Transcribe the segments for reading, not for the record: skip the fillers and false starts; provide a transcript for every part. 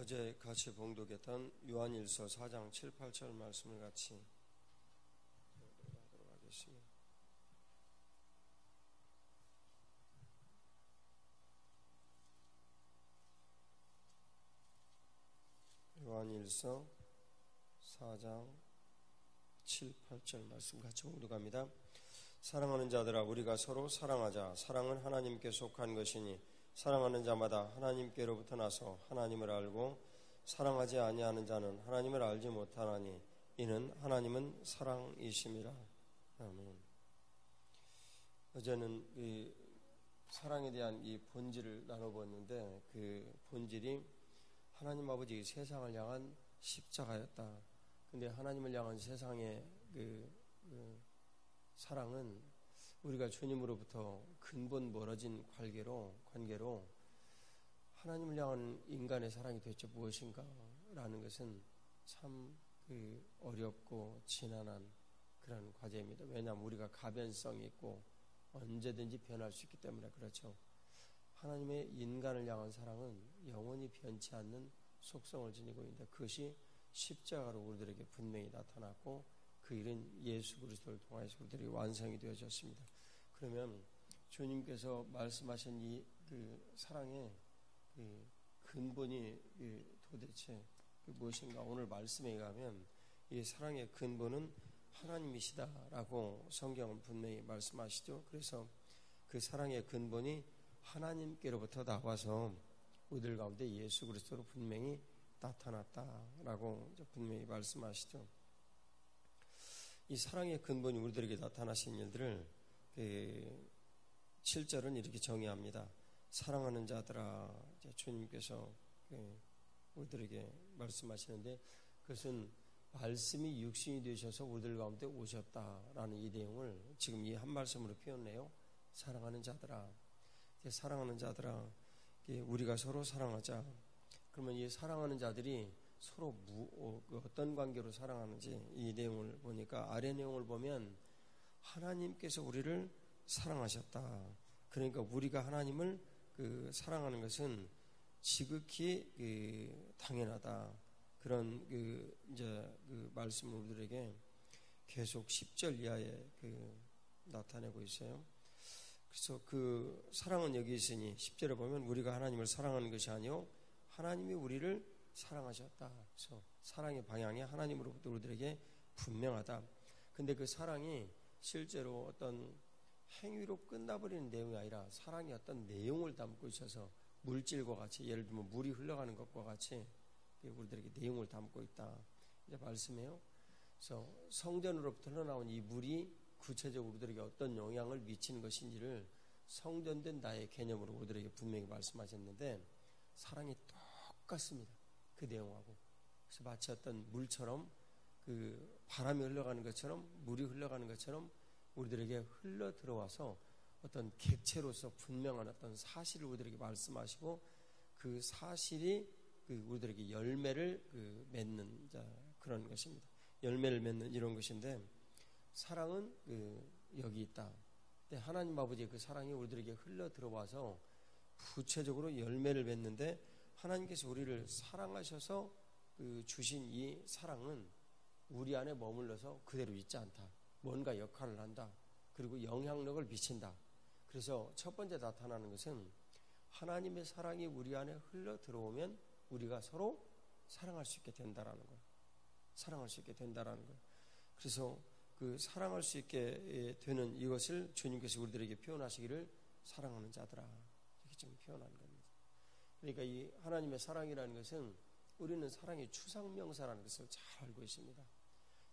어제 같이 봉독했던 요한일서 4장 7, 8절 말씀을 같이 하도록 하겠습니다. 요한일서 4장 7, 8절 말씀 같이 봉독합니다. 사랑하는 자들아, 우리가 서로 사랑하자. 사랑은 하나님께 속한 것이니 사랑하는 자마다 하나님께로부터 나서 하나님을 알고 사랑하지 아니하는 자는 하나님을 알지 못하나니 이는 하나님은 사랑이심이라. 아멘. 어제는 이 사랑에 대한 이 본질을 나눠보았는데 그 본질이 하나님 아버지 세상을 향한 십자가였다. 근데 하나님을 향한 세상의 그 사랑은 우리가 주님으로부터 근본 멀어진 관계로 하나님을 향한 인간의 사랑이 도대체 무엇인가 라는 것은 참 어렵고 지난한 그런 과제입니다. 왜냐하면 우리가 가변성이 있고 언제든지 변할 수 있기 때문에 그렇죠. 하나님의 인간을 향한 사랑은 영원히 변치 않는 속성을 지니고 있는데 그것이 십자가로 우리들에게 분명히 나타났고 그 일은 예수 그리스도를 통해서 우리들이 완성이 되어졌습니다. 그러면 주님께서 말씀하신 이 사랑의 근본이 도대체 무엇인가? 오늘 말씀에 의하면 이 사랑의 근본은 하나님이시다라고 성경은 분명히 말씀하시죠. 그래서 그 사랑의 근본이 하나님께로부터 나와서 우리들 가운데 예수 그리스도로 분명히 나타났다라고 분명히 말씀하시죠. 이 사랑의 근본이 우리들에게 나타나신 일들을 7절은 이렇게 정의합니다. 사랑하는 자들아, 주님께서 우리들에게 말씀하시는데 그것은 말씀이 육신이 되셔서 우리들 가운데 오셨다라는 이 내용을 지금 이 한 말씀으로 표현해요. 사랑하는 자들아, 사랑하는 자들아, 우리가 서로 사랑하자. 그러면 이 사랑하는 자들이 서로 어떤 관계로 사랑하는지 이 내용을 보니까 아래 내용을 보면 하나님께서 우리를 사랑하셨다. 그러니까 우리가 하나님을 사랑하는 것은 지극히 당연하다. 그런 이제 말씀을 우리들에게 계속 10절 이하에 나타내고 있어요. 그래서 그 사랑은 여기 있으니 10절에 보면 우리가 하나님을 사랑하는 것이 아니요 하나님이 우리를 사랑하셨다. 그래서 사랑의 방향이 하나님으로부터 우리들에게 분명하다. 근데 그 사랑이 실제로 어떤 행위로 끝나버리는 내용이 아니라 사랑이 어떤 내용을 담고 있어서 물질과 같이 예를 들면 물이 흘러가는 것과 같이 우리들에게 내용을 담고 있다. 이제 말씀해요. 그래서 성전으로부터 흘러나온 이 물이 구체적으로 우리들에게 어떤 영향을 미치는 것인지를 성전된 나의 개념으로 우리들에게 분명히 말씀하셨는데 사랑이 똑같습니다. 그 내용하고. 그래서 마치 어떤 물처럼 바람이 흘러가는 것처럼 물이 흘러가는 것처럼 우리들에게 흘러 들어와서 어떤 객체로서 분명한 어떤 사실을 우리들에게 말씀하시고 그 사실이 우리들에게 열매를 맺는 그런 것입니다. 열매를 맺는 이런 것인데 사랑은 여기 있다. 근데 하나님 아버지의 그 사랑이 우리들에게 흘러 들어와서 구체적으로 열매를 맺는데 하나님께서 우리를 사랑하셔서 주신 이 사랑은 우리 안에 머물러서 그대로 있지 않다. 뭔가 역할을 한다. 그리고 영향력을 미친다. 그래서 첫 번째 나타나는 것은 하나님의 사랑이 우리 안에 흘러 들어오면 우리가 서로 사랑할 수 있게 된다라는 거예요. 사랑할 수 있게 된다라는 거예요. 그래서 사랑할 수 있게 되는 이것을 주님께서 우리들에게 표현하시기를 사랑하는 자들아 이렇게 지금 표현한 겁니다. 그러니까 이 하나님의 사랑이라는 것은 우리는 사랑의 추상명사라는 것을 잘 알고 있습니다.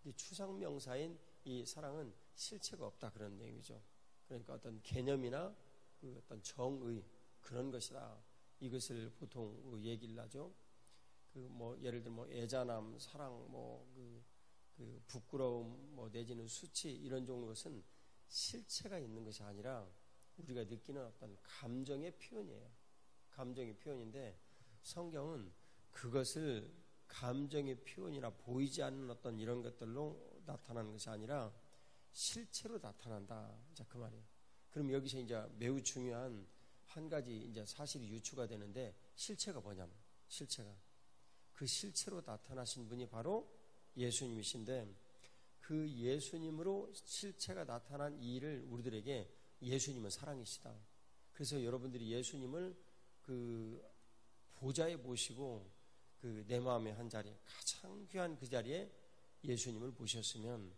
이 추상명사인 이 사랑은 실체가 없다 그런 내용이죠. 그러니까 어떤 개념이나 어떤 정의 그런 것이다. 이것을 보통 얘기를 하죠. 예를 들면 애잔함, 사랑, 부끄러움, 내지는 수치 이런 종류의 것은 실체가 있는 것이 아니라 우리가 느끼는 어떤 감정의 표현이에요. 감정의 표현인데 성경은 그것을 감정의 표현이나 보이지 않는 어떤 이런 것들로 나타나는 것이 아니라 실체로 나타난다. 자, 그 말이에요. 그럼 여기서 이제 매우 중요한 한 가지 이제 사실이 유추가 되는데 실체가 뭐냐면 실체가 그 실체로 나타나신 분이 바로 예수님이신데, 그 예수님으로 실체가 나타난 이 일을 우리들에게 예수님은 사랑이시다. 그래서 여러분들이 예수님을 그 보좌에 모시고 그 내 마음의 한 자리에, 가장 귀한 그 자리에 예수님을 모셨으면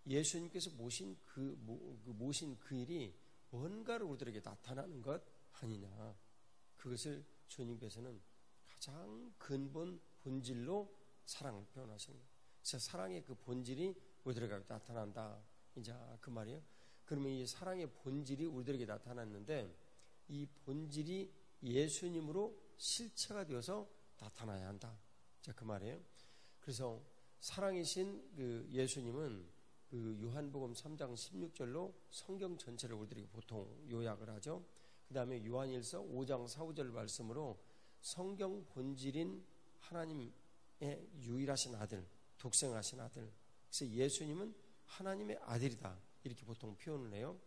예수님께서 모신 그 일이 뭔가를 우리들에게 나타나는 것 아니냐. 그것을 주님께서는 가장 근본 본질로 사랑을 표현하시는 거예요. 그래서 사랑의 그 본질이 우리들에게 나타난다. 이제 그 말이에요. 그러면 이 사랑의 본질이 우리들에게 나타났는데, 이 본질이 예수님으로 실체가 되어서 나타나야 한다. 자, 그 말이에요. 그래서 사랑이신 그 예수님은 그 요한복음 3장 16절로 성경 전체를 우리들에게 보통 요약을 하죠. 그 다음에 요한일서 5장 4, 5절 말씀으로 성경 본질인 하나님의 유일하신 아들, 독생하신 아들. 그래서 예수님은 하나님의 아들이다. 이렇게 보통 표현을 해요.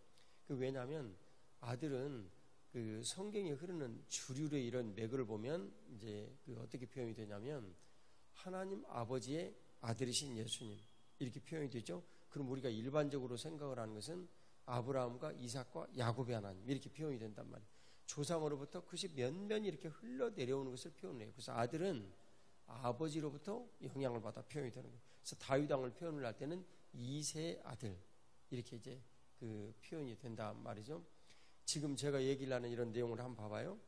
왜냐하면 아들은 그 성경에 흐르는 주류의 이런 맥을 보면 이제 그 어떻게 표현이 되냐면 하나님 아버지의 아들이신 예수님 이렇게 표현이 되죠. 그럼 우리가 일반적으로 생각을 하는 것은 아브라함과 이삭과 야곱의 하나님 이렇게 표현이 된단 말이에요. 조상으로부터 그것이 면면이 이렇게 흘러 내려오는 것을 표현해요. 그래서 아들은 아버지로부터 영향을 받아 표현이 되는 거예요. 그래서 다윗 왕을 표현을 할 때는 이세의 아들 이렇게 이제 그 표현이 된단 말이죠. 지금 제가 얘기를 하는 이런 내용을 한번 봐봐요.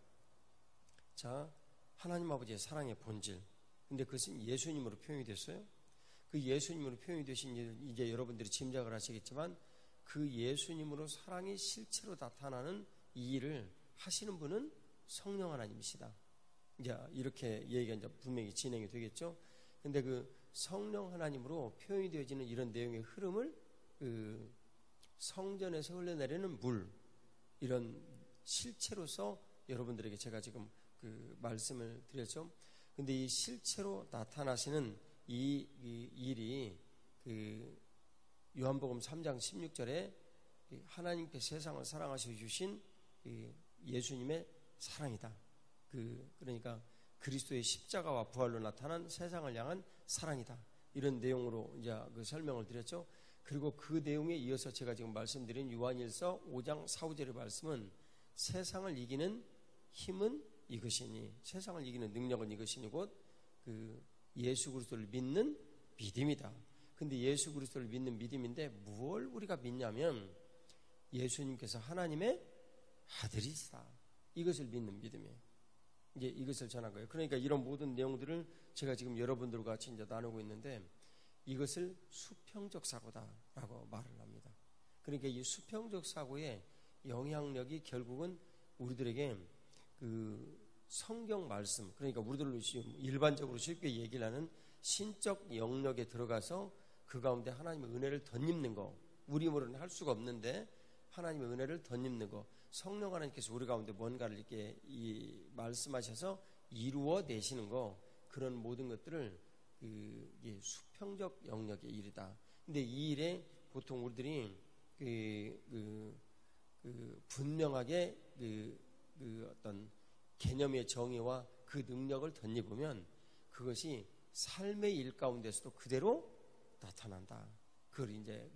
자, 하나님 아버지의 사랑의 본질. 근데 그것은 예수님으로 표현이 됐어요. 그 예수님으로 표현이 되신 일, 이제 여러분들이 짐작을 하시겠지만 그 예수님으로 사랑이 실체로 나타나는 이 일을 하시는 분은 성령 하나님이시다. 이제 이렇게 얘기가 이제 분명히 진행이 되겠죠. 근데 그 성령 하나님으로 표현이 되어지는 이런 내용의 흐름을 그 성전에서 흘러내리는 물, 이런 실체로서 여러분들에게 제가 지금 그 말씀을 드렸죠. 근데 이 실체로 나타나시는 이 일이 그 요한복음 3장 16절에 하나님께 세상을 사랑하셔 주신 예수님의 사랑이다. 그러니까 그리스도의 십자가와 부활로 나타난 세상을 향한 사랑이다. 이런 내용으로 이제 그 설명을 드렸죠. 그리고 그 내용에 이어서 제가 지금 말씀드린 요한일서 5장 4, 5절의 말씀은 세상을 이기는 힘은 이것이니, 세상을 이기는 능력은 이것이니 곧 그 예수 그리스도를 믿는 믿음이다. 근데 예수 그리스도를 믿는 믿음인데 무엇을 우리가 믿냐면 예수님께서 하나님의 아들이시다. 이것을 믿는 믿음이에요. 이제 이것을 전한 거예요. 그러니까 이런 모든 내용들을 제가 지금 여러분들과 같이 이제 나누고 있는데 이것을 수평적 사고다라고 말을 합니다. 그러니까 이 수평적 사고의 영향력이 결국은 우리들에게 그 성경 말씀, 그러니까 우리들로 일반적으로 쉽게 얘기를 하는 신적 영역에 들어가서 그 가운데 하나님의 은혜를 덧입는 거, 우리 힘으로는 할 수가 없는데 하나님의 은혜를 덧입는 거, 성령 하나님께서 우리 가운데 뭔가를 이렇게 말씀하셔서 이루어내시는 거, 그런 모든 것들을 그 수평적 영역의 일이다. 근데 이 일에 보통 우리들이 분명하게 어떤 개념의 정의와 그 능력을 덧입으면 그것이 삶의 일 가운데서도 그대로 나타난다. 그걸 이제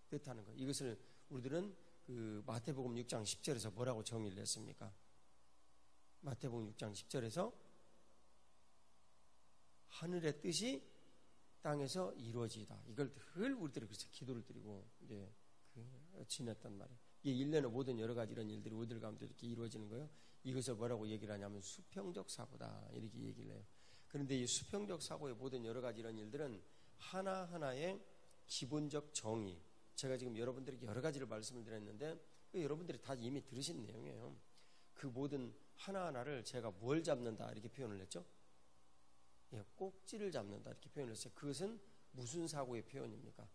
뜻하는 거예요. 이것을 우리들은 그 마태복음 6장 10절에서 뭐라고 정의를 했습니까? 마태복음 6장 10절에서 하늘의 뜻이 땅에서 이루어지다. 이걸 늘 우리들이 그래서 기도를 드리고 이제 지냈단 말이에요. 이게 일련의 모든 여러 가지 이런 일들이 우리들 가운데 이렇게 이루어지는 거예요. 이것을 뭐라고 얘기를 하냐면 수평적 사고다. 이렇게 얘기를 해요. 그런데 이 수평적 사고의 모든 여러 가지 이런 일들은 하나하나의 기본적 정의. 제가 지금 여러분들에게 여러 가지를 말씀을 드렸는데 여러분들이 다 이미 들으신 내용이에요. 그 모든 하나하나를 제가 뭘 잡는다 이렇게 표현을 했죠. 꼭지를 잡는다 이렇게 표현을 했어요. 그것은 무슨 사고의 표현입니까?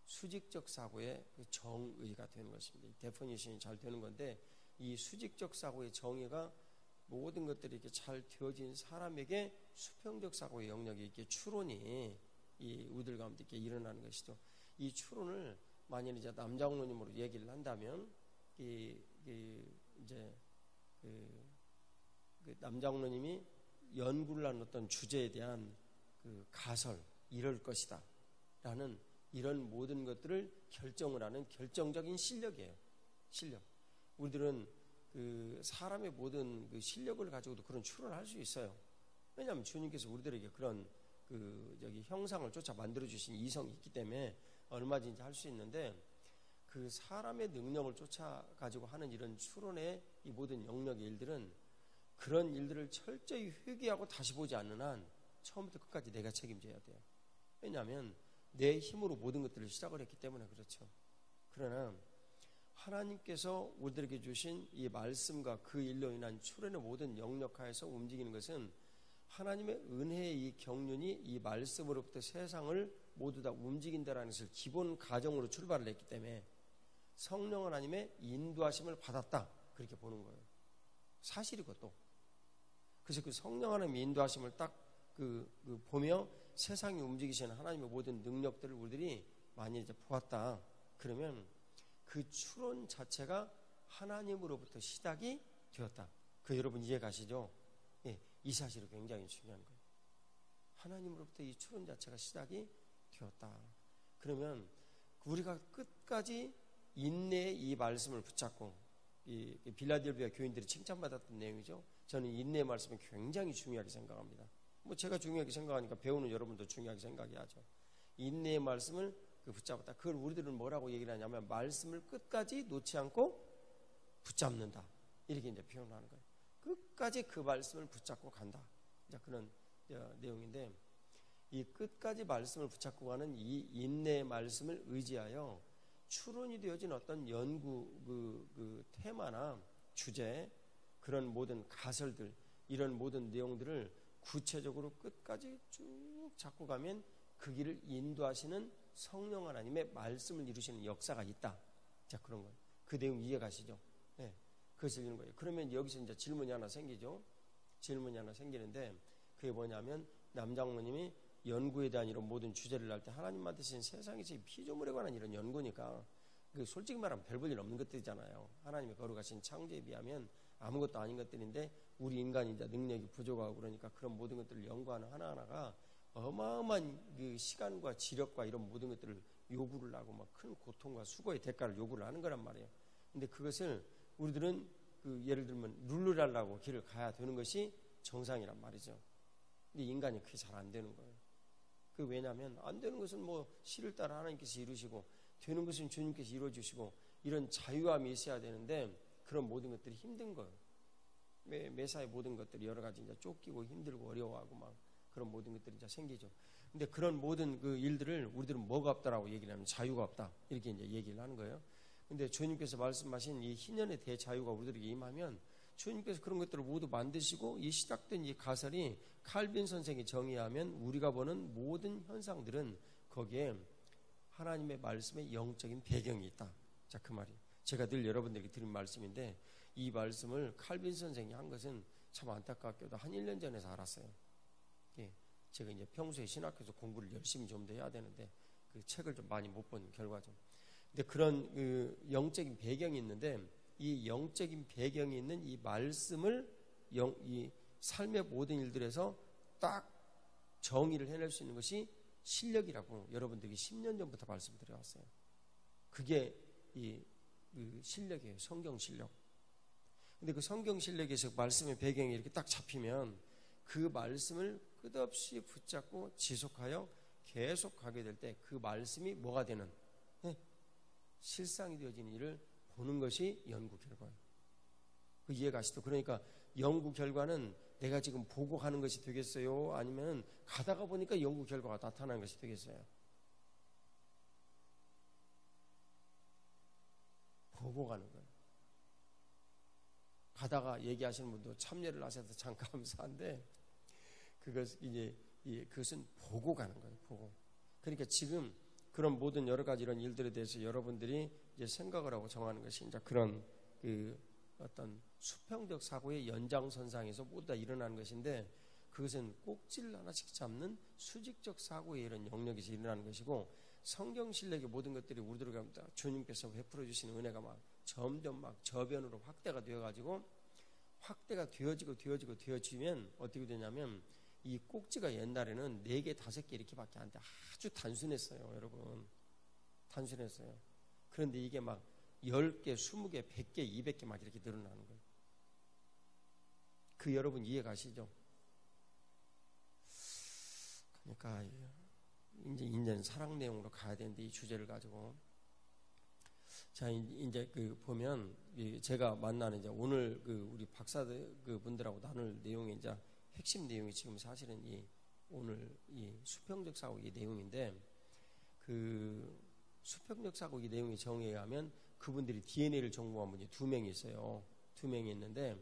수직적 사고의 정의가 되는 것입니다. 이 데피니션이 잘 되는 건데 이 수직적 사고의 정의가 모든 것들이 이렇게 잘 되어진 사람에게 수평적 사고의 영역이 이렇게 추론이 이 우리들 가운데 이렇게 일어나는 것이죠. 이 추론을 만일 이제 남장로님으로 얘기를 한다면 이제 그 남장로님이 연구를 하는 어떤 주제에 대한 그 가설, 이럴 것이다 라는 이런 모든 것들을 결정을 하는 결정적인 실력이에요. 실력. 우리들은 그 사람의 모든 그 실력을 가지고도 그런 추론을 할 수 있어요. 왜냐하면 주님께서 우리들에게 그런 그 형상을 쫓아 만들어 주신 이성이 있기 때문에 얼마든지 할 수 있는데, 그 사람의 능력을 쫓아 가지고 하는 이런 추론의 이 모든 영역의 일들은 그런 일들을 철저히 회귀하고 다시 보지 않는 한 처음부터 끝까지 내가 책임져야 돼요. 왜냐하면 내 힘으로 모든 것들을 시작을 했기 때문에 그렇죠. 그러나 하나님께서 우리들에게 주신 이 말씀과 그 일로 인한 추론의 모든 영역하에서 움직이는 것은 하나님의 은혜의 이 경륜이 이 말씀으로부터 세상을 모두 다 움직인다라는 것을 기본 가정으로 출발을 했기 때문에 성령 하나님의 인도하심을 받았다, 그렇게 보는 거예요. 사실이고 또 그래서 그 성령 하나님의 인도하심을 딱 보며 세상이 움직이시는 하나님의 모든 능력들을 우리들이 많이 이제 보았다. 그러면 그 추론 자체가 하나님으로부터 시작이 되었다. 그 여러분 이해 가시죠? 예, 이 사실이 굉장히 중요한 거예요. 하나님으로부터 이 추론 자체가 시작이 되었다. 그러면 우리가 끝까지 인내의 이 말씀을 붙잡고, 이 빌라델비아 교인들이 칭찬받았던 내용이죠. 저는 인내의 말씀을 굉장히 중요하게 생각합니다. 뭐 제가 중요하게 생각하니까 배우는 여러분도 중요하게 생각해야죠. 인내의 말씀을 붙잡았다. 그걸 우리들은 뭐라고 얘기를 하냐면 말씀을 끝까지 놓지 않고 붙잡는다, 이렇게 이제 표현하는 거예요. 끝까지 그 말씀을 붙잡고 간다. 이제 그런 내용인데, 이 끝까지 말씀을 붙잡고 가는 이 인내의 말씀을 의지하여 추론이 되어진 어떤 연구 그 테마나 주제, 그런 모든 가설들, 이런 모든 내용들을 구체적으로 끝까지 쭉 잡고 가면 그 길을 인도하시는 성령 하나님의 말씀을 이루시는 역사가 있다. 자, 그런 거예요. 그 내용 이해 가시죠? 네, 그것을 이루는 거예요. 그러면 여기서 이제 질문이 하나 생기죠. 질문이 하나 생기는데, 그게 뭐냐면 남장로님이 연구에 대한 이런 모든 주제를 할 때 하나님 만드신 세상에서 피조물에 관한 이런 연구니까 솔직히 말하면 별 볼 일 없는 것들이잖아요. 하나님의 거룩하신 창조에 비하면 아무것도 아닌 것들인데 우리 인간이 이제 능력이 부족하고 그러니까 그런 모든 것들을 연구하는 하나하나가 어마어마한 그 시간과 지력과 이런 모든 것들을 요구를 하고 막 큰 고통과 수고의 대가를 요구를 하는 거란 말이에요. 근데 그것을 우리들은 예를 들면 룰루랄라고 길을 가야 되는 것이 정상이란 말이죠. 근데 인간이 그게 잘 안 되는 거예요. 왜냐하면 안 되는 것은 뭐 실을 따라 하나님께서 이루시고 되는 것은 주님께서 이루어주시고 이런 자유함이 있어야 되는데 그런 모든 것들이 힘든 거예요. 매사의 모든 것들이 여러 가지 이제 쫓기고 힘들고 어려워하고 막 그런 모든 것들이 이제 생기죠. 근데 그런 모든 그 일들을 우리들은 뭐가 없다라고 얘기를 하면 자유가 없다, 이렇게 이제 얘기를 하는 거예요. 근데 주님께서 말씀하신 이 희년의 대자유가 우리들에게 임하면 주님께서 그런 것들을 모두 만드시고 이 시작된 이 가설이 칼빈 선생이 정의하면 우리가 보는 모든 현상들은 거기에 하나님의 말씀의 영적인 배경이 있다. 자, 그 말이 제가 늘 여러분들에게 드린 말씀인데, 이 말씀을 칼빈 선생이 한 것은 참 안타깝게도 한 1년 전에서 알았어요. 예, 제가 이제 평소에 신학에서 공부를 열심히 좀 더 해야 되는데 그 책을 좀 많이 못 본 결과죠. 근데 그런 그 영적인 배경이 있는데, 이 영적인 배경이 있는 이 말씀을 이 삶의 모든 일들에서 딱 정의를 해낼 수 있는 것이 실력이라고 여러분들에게 10년 전부터 말씀드려왔어요. 그게 그 실력이에요. 성경 실력. 근데 그 성경 실력에서 말씀의 배경이 이렇게 딱 잡히면 그 말씀을 끝없이 붙잡고 지속하여 계속 가게 될 때 그 말씀이 뭐가 되는, 실상이 되어지는 일을 보는 것이 연구 결과예요. 그 이해가시죠? 그러니까 연구 결과는 내가 지금 보고 가는 것이 되겠어요? 아니면 가다가 보니까 연구 결과가 나타나는 것이 되겠어요? 보고 가는 거예요. 가다가 얘기하시는 분도 참여를 하셔서 참 감사한데, 그것은 보고 가는 거예요. 보고. 그러니까 지금 그런 모든 여러 가지 이런 일들에 대해서 여러분들이 이제 생각을 하고 정하는 것이 이제 그런 어떤 수평적 사고의 연장선상에서 모두 다 일어나는 것인데, 그것은 꼭지를 하나씩 잡는 수직적 사고의 이런 영역에서 일어나는 것이고, 성경 신력의 모든 것들이 우리들에게 주님께서 베풀어 주시는 은혜가 막 점점 막 저변으로 확대가 되어 가지고 확대가 되어지면 어떻게 되냐면 이 꼭지가 옛날에는 4개, 5개 이렇게밖에 안 돼. 아주 단순했어요, 여러분. 단순했어요. 그런데 이게 막 10개, 20개, 100개, 200개 막 이렇게 늘어나는 거예요. 그 여러분 이해 가시죠? 그러니까 이제 사랑 내용으로 가야 되는데 이 주제를 가지고 자 이제 보면 제가 만나는 이제 오늘 우리 박사들 분들하고 나눌 내용이 이제 핵심 내용이 지금 사실은 오늘 이 수평적 사고 이 내용인데 수평적 사고 이 내용의 정의에 의하면 그분들이 DNA를 전공한 분이 2명이 있어요. 2명이 있는데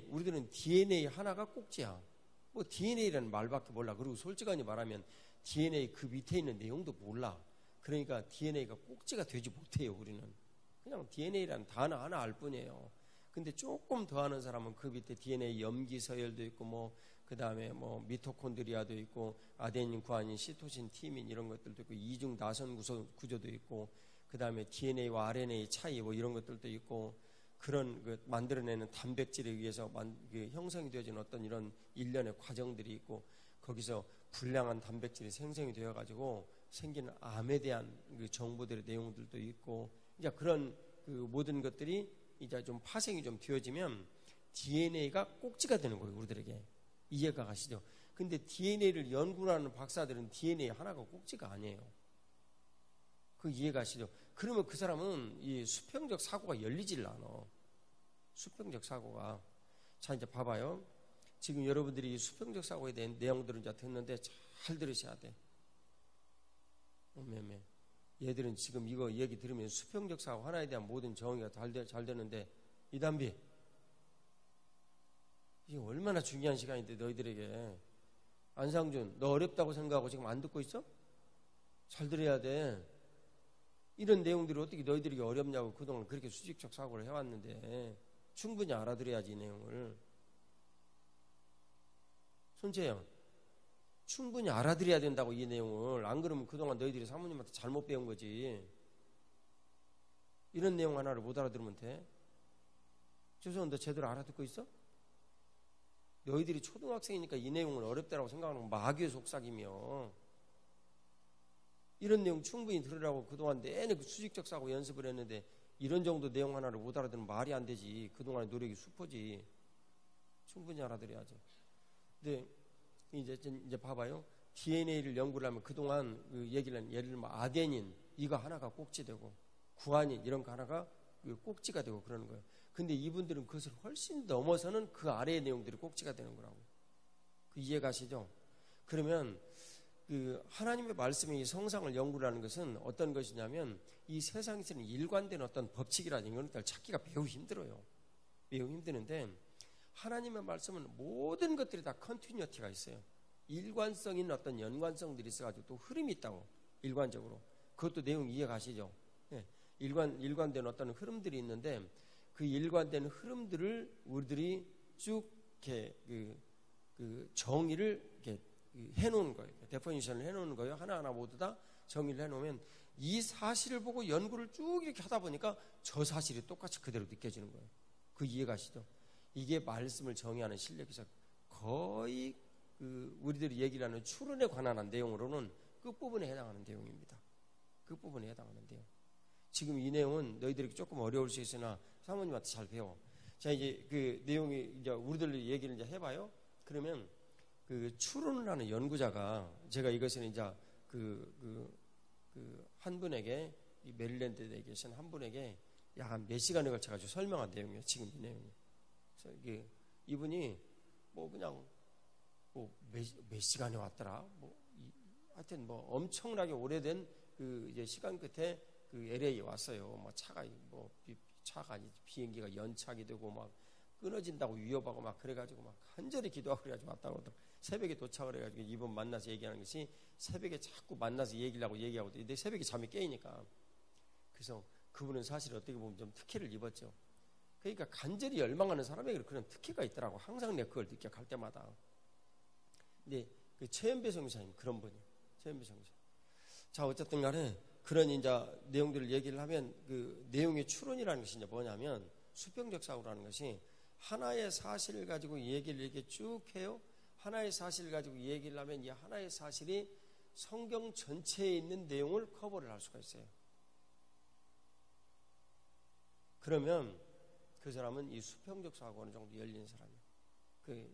우리들은 DNA 하나가 꼭지야. 뭐 DNA라는 말밖에 몰라. 그리고 솔직하게 말하면 DNA 그 밑에 있는 내용도 몰라. 그러니까 DNA가 꼭지가 되지 못해요. 우리는 그냥 DNA라는 단어 하나 알 뿐이에요. 근데 조금 더 아는 사람은 그 밑에 DNA 염기 서열도 있고 그 다음에 미토콘드리아도 있고 아데닌, 구아닌, 시토신, 티민 이런 것들도 있고 이중 나선 구조도 있고 그 다음에 DNA와 RNA 차이 이런 것들도 있고 그런 만들어내는 단백질에 의해서 형성이 되어진 어떤 이런 일련의 과정들이 있고 거기서 불량한 단백질이 생성이 되어 가지고 생기는 암에 대한 정보들의 내용들도 있고 이제 그런 모든 것들이 이제 좀 파생이 좀 되어지면 DNA가 꼭지가 되는 거예요. 우리들에게 이해가 가시죠? 근데 DNA를 연구하는 박사들은 DNA 하나가 꼭지가 아니에요. 그 이해가 가시죠? 그러면 그 사람은 이 수평적 사고가 열리질 않아. 수평적 사고가. 자, 이제 봐봐요. 지금 여러분들이 이 수평적 사고에 대한 내용들을 이제 듣는데 잘 들으셔야 돼. 얘들은 지금 이거 얘기 들으면 수평적 사고 하나에 대한 모든 정의가 잘 되는데 이단비 이게 얼마나 중요한 시간인데 너희들에게. 안상준 너 어렵다고 생각하고 지금 안 듣고 있어? 잘 들어야 돼. 이런 내용들이 어떻게 너희들에게 어렵냐고 그동안 그렇게 수직적 사고를 해왔는데 충분히 알아들어야지 이 내용을. 손재영 충분히 알아들어야 된다고 이 내용을. 안 그러면 그동안 너희들이 사모님한테 잘못 배운 거지. 이런 내용 하나를 못 알아들으면 돼. 조선 너 제대로 알아듣고 있어? 너희들이 초등학생이니까 이 내용을 어렵다고 생각하는 건 마귀의 속삭이며 이런 내용 충분히 들으라고 그동안 내내 수직적 사고 연습을 했는데 이런 정도 내용 하나를 못 알아들으면 말이 안 되지. 그동안의 노력이 수포지. 충분히 알아들어야죠. 근데 이제 봐봐요. DNA를 연구를 하면 그동안 얘기를 하는 예를 들면 아데닌 이거 하나가 꼭지되고 구아닌 이런 거 하나가 꼭지가 되고 그러는 거예요. 근데 이분들은 그것을 훨씬 넘어서는 그 아래의 내용들이 꼭지가 되는 거라고. 이해 가시죠? 그러면 하나님의 말씀의 성상을 연구를 하는 것은 어떤 것이냐면 이 세상에서는 일관된 어떤 법칙이라든지 이런 것들을 찾기가 매우 힘들어요. 매우 힘드는데 하나님의 말씀은 모든 것들이 다 컨티뉴어티가 있어요. 일관성 있는 어떤 연관성들이 있어가지고 또 흐름이 있다고. 일관적으로. 그것도 내용 이해 가시죠? 네. 일관된 어떤 흐름들이 있는데 그 일관된 흐름들을 우리들이 쭉 이렇게 정의를 이렇게 해놓은 거예요. 데퍼니션을 해놓은 거예요. 하나하나 모두 다 정의를 해놓으면 이 사실을 보고 연구를 쭉 이렇게 하다 보니까 저 사실이 똑같이 그대로 느껴지는 거예요. 그 이해 가시죠? 이게 말씀을 정의하는 실력에서 거의 우리들이 얘기를 하는 추론에 관한 내용으로는 끝부분에 해당하는 내용입니다. 끝부분에 해당하는 내용. 지금 이 내용은 너희들에게 조금 어려울 수 있으나 사모님한테 잘 배워. 자, 이제 그 내용이 이제 우리들 얘기를 이제 해봐요. 그러면 추론을 하는 연구자가 제가 이것은 이제 한 분에게 이 메릴랜드에 계신 한 분에게 약 한 몇 시간에 걸쳐가지고 설명한 내용이에요. 지금 이 내용이. 그래서 이분이 그냥 몇 시간에 왔더라. 하여튼 엄청나게 오래된 이제 시간 끝에 LA에 왔어요. 차가 아니지 비행기가 연착이 되고 막 끊어진다고 위협하고 막 그래가지고 막 간절히 기도하고 그래가지고 왔다고 새벽에 도착을 해가지고 이번 만나서 얘기하는 것이 새벽에 자꾸 만나서 얘기하고 근데 새벽에 잠이 깨니까 그래서 그분은 사실 어떻게 보면 좀 특혜를 입었죠. 그러니까 간절히 열망하는 사람에게 그런 특혜가 있더라고. 항상 내가 그걸 느껴 갈 때마다. 근데 최연배 성사님 그런 분이에요. 최연배 성사. 자, 어쨌든 간에 그런 이제 내용들을 얘기를 하면 그 내용의 추론이라는 것이 이제 뭐냐면 수평적 사고라는 것이 하나의 사실을 가지고 얘기를 이렇게 쭉 해요. 하나의 사실을 가지고 얘기를 하면 이 하나의 사실이 성경 전체에 있는 내용을 커버를 할 수가 있어요. 그러면 그 사람은 이 수평적 사고가 어느 정도 열린 사람이에요.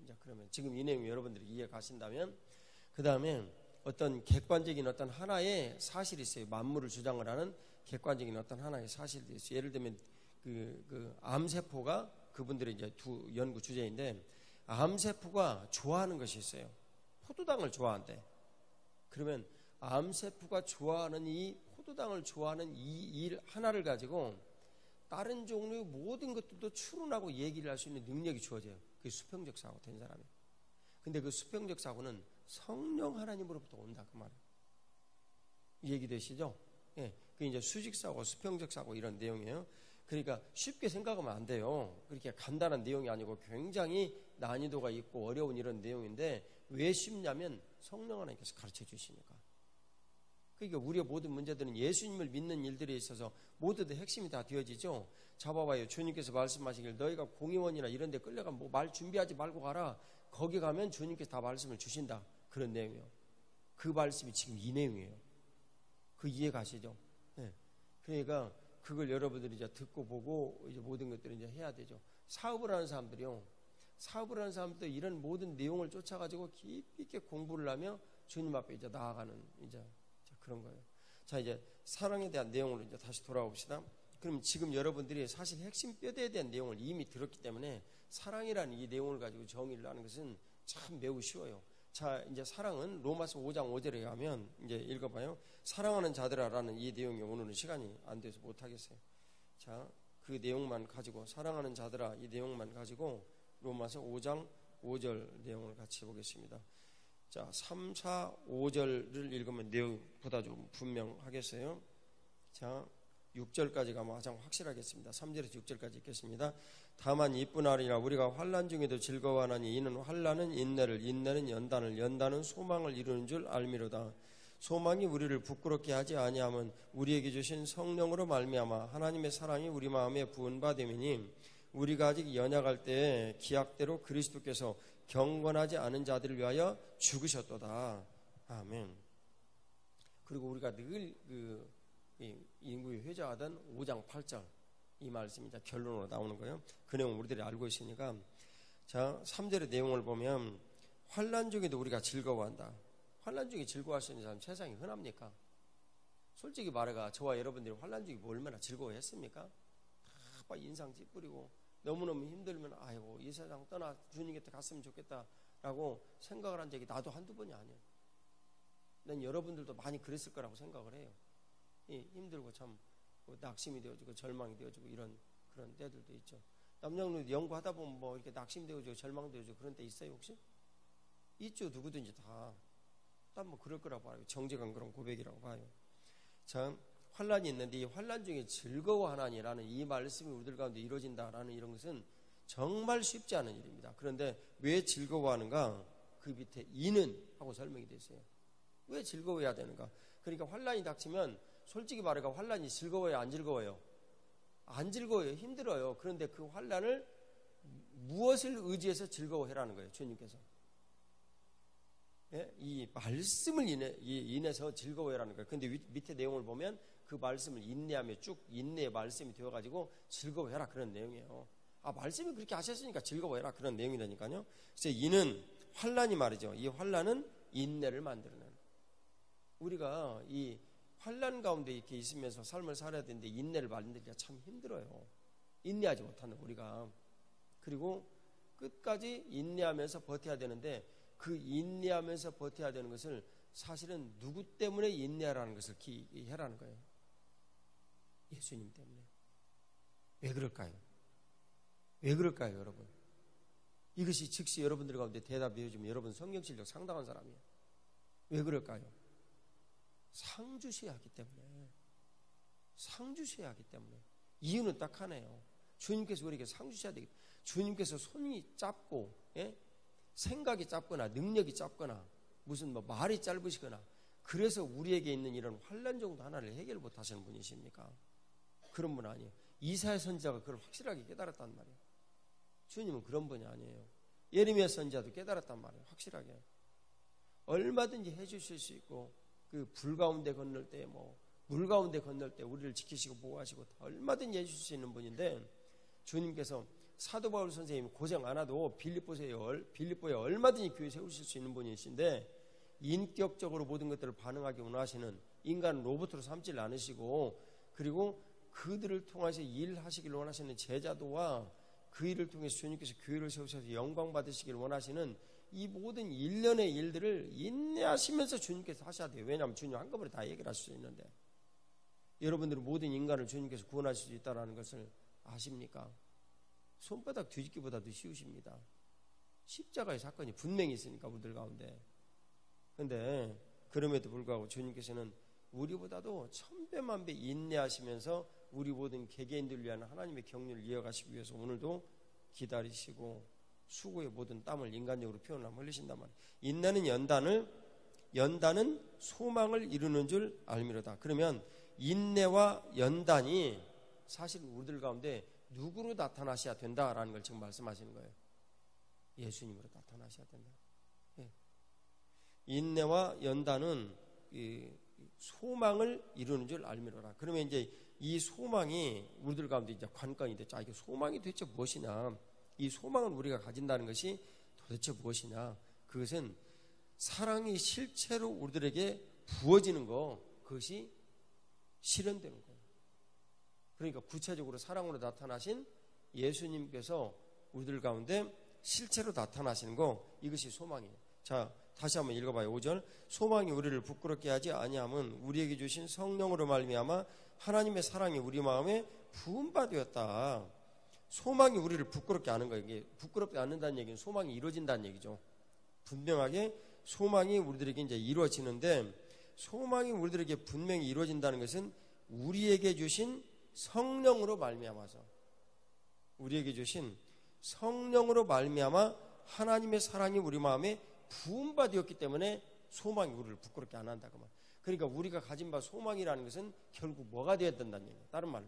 이제 그러면 지금 이 내용 여러분들이 이해 가신다면, 그 다음에 어떤 객관적인 어떤 하나의 사실이 있어요. 만물을 주장을 하는 객관적인 어떤 하나의 사실이 있어요. 예를 들면 암세포가 그분들의 이제 두 연구 주제인데, 암세포가 좋아하는 것이 있어요. 포도당을 좋아한대. 그러면 암세포가 좋아하는 이 포도당을 좋아하는 이 일 하나를 가지고 다른 종류의 모든 것들도 추론하고 얘기를 할 수 있는 능력이 주어져요. 그게 수평적 사고 된 사람이. 근데 그 수평적 사고는 성령 하나님으로부터 온다 그 말이에요. 얘기되시죠? 예, 그게 이제 수직 사고, 수평적 사고 이런 내용이에요. 그러니까 쉽게 생각하면 안 돼요. 그렇게 간단한 내용이 아니고 굉장히 난이도가 있고 어려운 이런 내용인데, 왜 쉽냐면 성령 하나님께서 가르쳐 주시니까. 그러니까 우리의 모든 문제들은 예수님을 믿는 일들에 있어서 모두 다 핵심이 다 되어지죠. 잡아봐요. 주님께서 말씀하시길 너희가 공의원이나 이런 데 끌려가면 뭐 말 준비하지 말고 가라. 거기 가면 주님께서 다 말씀을 주신다. 그런 내용이에요. 그 말씀이 지금 이 내용이에요. 그 이해 가시죠? 네. 그러니까 그걸 여러분들이 이제 듣고 보고 이제 모든 것들을 이제 해야 되죠. 사업을 하는 사람들이요. 사업을 하는 사람들도 이런 모든 내용을 쫓아가지고 깊이 있게 공부를 하며 주님 앞에 이제 나아가는 이제 그런 거예요. 자, 이제 사랑에 대한 내용으로 이제 다시 돌아옵시다. 그럼 지금 여러분들이 사실 핵심 뼈대에 대한 내용을 이미 들었기 때문에 사랑이라는 이 내용을 가지고 정의를 하는 것은 참 매우 쉬워요. 자, 이제 사랑은 로마서 5장 5절에 가면 이제 읽어봐요. 사랑하는 자들아라는 이 내용이 오늘은 시간이 안 돼서 못하겠어요. 자, 그 내용만 가지고 사랑하는 자들아 이 내용만 가지고 로마서 5장 5절 내용을 같이 보겠습니다. 자, 3, 4, 5절을 읽으면 내용보다 좀 분명하겠어요. 자, 6절까지 가면 가장 확실하겠습니다. 3절에서 6절까지 읽겠습니다. 다만 이뿐하리라 우리가 환난 중에도 즐거워하나니 이는 환난은 인내를, 인내는 연단을, 연단은 소망을 이루는 줄 알미로다. 소망이 우리를 부끄럽게 하지 아니함은 우리에게 주신 성령으로 말미암아 하나님의 사랑이 우리 마음에 부은 바 됨이니, 우리가 아직 연약할 때에 기약대로 그리스도께서 경건하지 않은 자들을 위하여 죽으셨도다. 아멘. 그리고 우리가 늘 인구의 회자하던 5장 8절 이 말씀이 이제 결론으로 나오는 거예요. 그 내용 우리들이 알고 있으니까. 자, 3절의 내용을 보면 환난 중에도 우리가 즐거워한다. 환난 중에 즐거워할 수 있는 사람 세상에 흔합니까? 솔직히 말해가 저와 여러분들이 환난 중에 얼마나 즐거워했습니까? 다 인상 찌푸리고 너무너무 힘들면 아이고 이 세상 떠나 주님 곁에 갔으면 좋겠다라고 생각을 한 적이 나도 한두 번이 아니에요. 난 여러분들도 많이 그랬을 거라고 생각을 해요. 힘들고 참 낙심이 되어지고 절망이 되어지고 이런 그런 때들도 있죠. 남녀노소 연구하다 보면 뭐 이렇게 낙심 되어지고 절망 되어지고 그런 때 있어요 혹시? 있죠. 누구든지 다 뭐 그럴 거라고 봐요. 정직한 그런 고백이라고 봐요. 자, 환난이 있는데 이 환난 중에 즐거워하나니라는 이 말씀이 우리들 가운데 이루어진다라는 이런 것은 정말 쉽지 않은 일입니다. 그런데 왜 즐거워하는가? 그 밑에 이는 하고 설명이 됐어요. 왜 즐거워해야 되는가? 그러니까 환난이 닥치면 솔직히 말해서 환난이 즐거워요, 안 즐거워요? 안 즐거워요. 힘들어요. 그런데 그 환난을 무엇을 의지해서 즐거워해라는 거예요. 주님께서. 예? 이 말씀을 인해서 즐거워해라는 거예요. 그런데 밑에 내용을 보면 그 말씀을 인내하며 쭉 인내의 말씀이 되어가지고 즐거워해라 그런 내용이에요. 아, 말씀이 그렇게 하셨으니까 즐거워해라 그런 내용이라니까요. 그래서 이는 환난이 말이죠. 이 환난은 인내를 만드는. 우리가 이 환난 가운데 이렇게 있으면서 삶을 살아야 되는데 인내를 만들기가 참 힘들어요. 인내하지 못하는 우리가. 그리고 끝까지 인내하면서 버텨야 되는데 그 인내하면서 버텨야 되는 것을 사실은 누구 때문에 인내하라는 것을 해라는 거예요. 예수님 때문에. 왜 그럴까요? 왜 그럴까요, 여러분? 이것이 즉시 여러분들 가운데 대답해 주면 여러분 성경 실력 상당한 사람이에요. 왜 그럴까요? 상 주셔야 하기 때문에. 상 주셔야 하기 때문에. 이유는 딱 하나예요. 주님께서 우리에게 상 주셔야 되기 때문에. 주님께서 손이 짧고, 예? 생각이 짧거나 능력이 짧거나 무슨 뭐 말이 짧으시거나 그래서 우리에게 있는 이런 환난 정도 하나를 해결 못 하시는 분이십니까? 그런 분 아니에요. 이사야 선지자가 그걸 확실하게 깨달았단 말이에요. 주님은 그런 분이 아니에요. 예레미야 선지자도 깨달았단 말이에요. 확실하게. 얼마든지 해주실 수 있고, 그 불 가운데 건널 때, 물 가운데 건널 때 우리를 지키시고 보호하시고 다 얼마든지 해주실 수 있는 분인데, 주님께서 사도 바울 선생님이 고생 안 해도 빌립보에 얼마든지 교회 세우실 수 있는 분이신데, 인격적으로 모든 것들을 반응하기 원하시는, 인간을 로봇으로 삼질 않으시고, 그리고 그들을 통해서 일하시길 원하시는 제자도와 그 일을 통해서 주님께서 교회를 세우셔서 영광 받으시길 원하시는 이 모든 일련의 일들을 인내하시면서 주님께서 하셔야 돼요. 왜냐하면 주님 한꺼번에 다 해결할 수 있는데, 여러분들은 모든 인간을 주님께서 구원하실 수 있다는 것을 아십니까? 손바닥 뒤집기보다도 쉬우십니다. 십자가의 사건이 분명히 있으니까 우리들 가운데. 그런데 그럼에도 불구하고 주님께서는 우리보다도 천배만배 인내하시면서 우리 모든 개개인들을 위한 하나님의 경륜을 이어가시기 위해서 오늘도 기다리시고 수고의 모든 땀을 인간적으로 표현하며 흘리신단 말이에요. 인내는 연단은 소망을 이루는 줄 알미로다. 그러면 인내와 연단이 사실 우리들 가운데 누구로 나타나셔야 된다라는 걸 지금 말씀하시는 거예요. 예수님으로 나타나셔야 된다. 예. 인내와 연단은 소망을 이루는 줄 알미로라. 그러면 이제 이 소망이 우리들 가운데 이제 관건이 됐죠. 이게 소망이 도대체 무엇이냐? 이 소망을 우리가 가진다는 것이 도대체 무엇이냐? 그것은 사랑이 실체로 우리들에게 부어지는 거, 그것이 실현되는 거예요. 그러니까 구체적으로 사랑으로 나타나신 예수님께서 우리들 가운데 실체로 나타나시는 거, 이것이 소망이에요. 자, 다시 한번 읽어봐요. 5절. 소망이 우리를 부끄럽게 하지 아니함은 우리에게 주신 성령으로 말미암아 하나님의 사랑이 우리 마음에 부음바 되었다. 소망이 우리를 부끄럽게 하는 거예요. 이게 부끄럽게 않는다는 얘기는 소망이 이루어진다는 얘기죠. 분명하게 소망이 우리들에게 이제 이루어지는데, 소망이 우리들에게 분명히 이루어진다는 것은 우리에게 주신 성령으로 말미암아서, 우리에게 주신 성령으로 말미암아 하나님의 사랑이 우리 마음에 부음바 되었기 때문에 소망이 우리를 부끄럽게 안 한다. 그러니까 우리가 가진 바 소망이라는 것은 결국 뭐가 되어야 된다는 얘기예요. 다른 말로,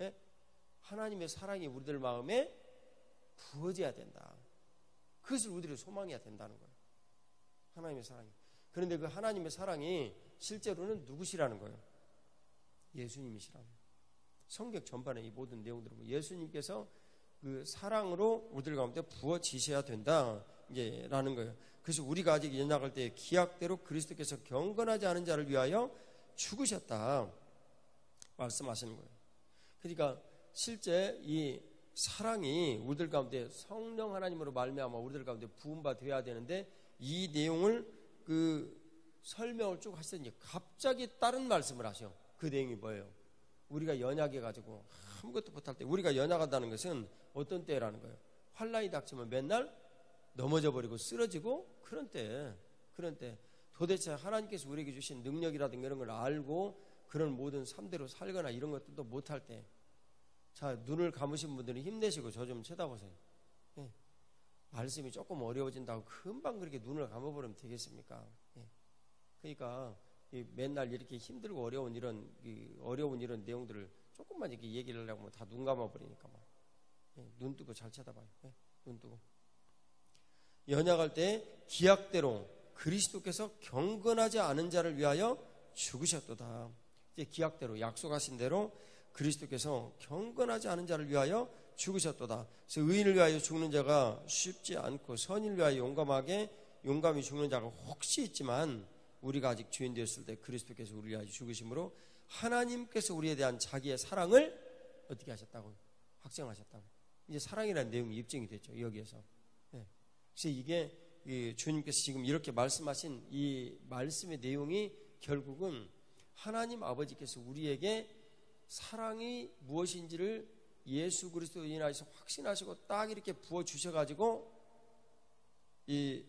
예? 하나님의 사랑이 우리들 마음에 부어져야 된다. 그것을 우리들의 소망해야 된다는 거예요. 하나님의 사랑이. 그런데 그 하나님의 사랑이 실제로는 누구시라는 거예요? 예수님이시라는 거예요. 성경 전반의 이 모든 내용들은 예수님께서 그 사랑으로 우리들 가운데 부어지셔야 된다, 이제 라는 거예요. 그래서 우리가 아직 연약할 때 기약대로 그리스도께서 경건하지 않은 자를 위하여 죽으셨다 말씀하시는 거예요. 그러니까 실제 이 사랑이 우리들 가운데 성령 하나님으로 말미암아 우리들 가운데 부음바 되어야 되는데, 이 내용을 설명을 쭉 하시더니 갑자기 다른 말씀을 하셔. 그 내용이 뭐예요? 우리가 연약해 가지고 아무것도 못할 때, 우리가 연약하다는 것은 어떤 때라는 거예요? 환난이 닥치면 맨날 넘어져 버리고 쓰러지고 그런 때 도대체 하나님께서 우리에게 주신 능력이라든가 이런 걸 알고 그런 모든 삶대로 살거나 이런 것들도 못할 때, 자, 눈을 감으신 분들은 힘내시고 저 좀 쳐다보세요. 예. 말씀이 조금 어려워진다고 금방 그렇게 눈을 감아버리면 되겠습니까? 예. 그러니까 맨날 이렇게 힘들고 어려운 이런 내용들을 조금만 이렇게 얘기를 하려고 하면 다 눈 감아버리니까 막. 예. 눈 뜨고 잘 쳐다봐요. 예. 눈 뜨고. 연약할 때 기약대로 그리스도께서 경건하지 않은 자를 위하여 죽으셨도다. 이제 기약대로, 약속하신 대로 그리스도께서 경건하지 않은 자를 위하여 죽으셨도다. 그래서 의인을 위하여 죽는 자가 쉽지 않고 선인을 위하여 용감히 죽는 자가 혹시 있지만, 우리가 아직 주인 되었을 때 그리스도께서 우리를 위하여 죽으심으로 하나님께서 우리에 대한 자기의 사랑을 어떻게 하셨다고? 확정하셨다고. 이제 사랑이라는 내용이 입증이 됐죠, 여기에서. 네. 그래서 이게 주님께서 지금 이렇게 말씀하신 이 말씀의 내용이 결국은 하나님 아버지께서 우리에게 사랑이 무엇인지를 예수 그리스도로 인하여서 확신하시고 딱 이렇게 부어주셔가지고 이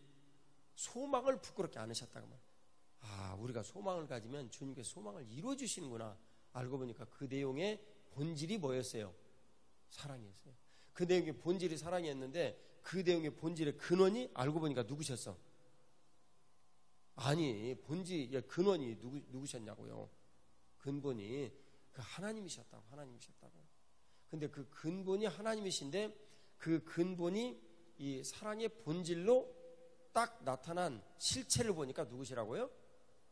소망을 부끄럽게 않으셨다고 말이에요. 아, 우리가 소망을 가지면 주님께서 소망을 이루어주시는구나. 알고 보니까 그 내용의 본질이 뭐였어요? 사랑이었어요. 그 내용의 본질이 사랑이었는데, 그 내용의 본질의 근원이 알고 보니까 누구셨어? 아니, 근원이 누구셨냐고요? 근본이 그 하나님이셨다고. 근데 그 근본이 하나님이신데, 그 근본이 이 사랑의 본질로 딱 나타난 실체를 보니까 누구시라고요?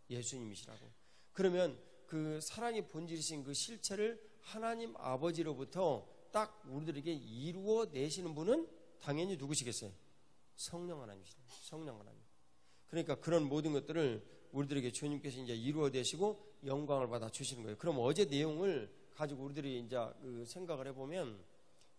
예수님이시라고. 그러면 그 사랑의 본질이신 그 실체를 하나님 아버지로부터 딱 우리들에게 이루어내시는 분은 당연히 누구시겠어요? 성령 하나님이시죠. 성령 하나님. 그러니까 그런 모든 것들을 우리들에게 주님께서 이제 이루어내시고 영광을 받아 주시는 거예요. 그럼 어제 내용을 가지고 우리들이 이제 그 생각을 해보면,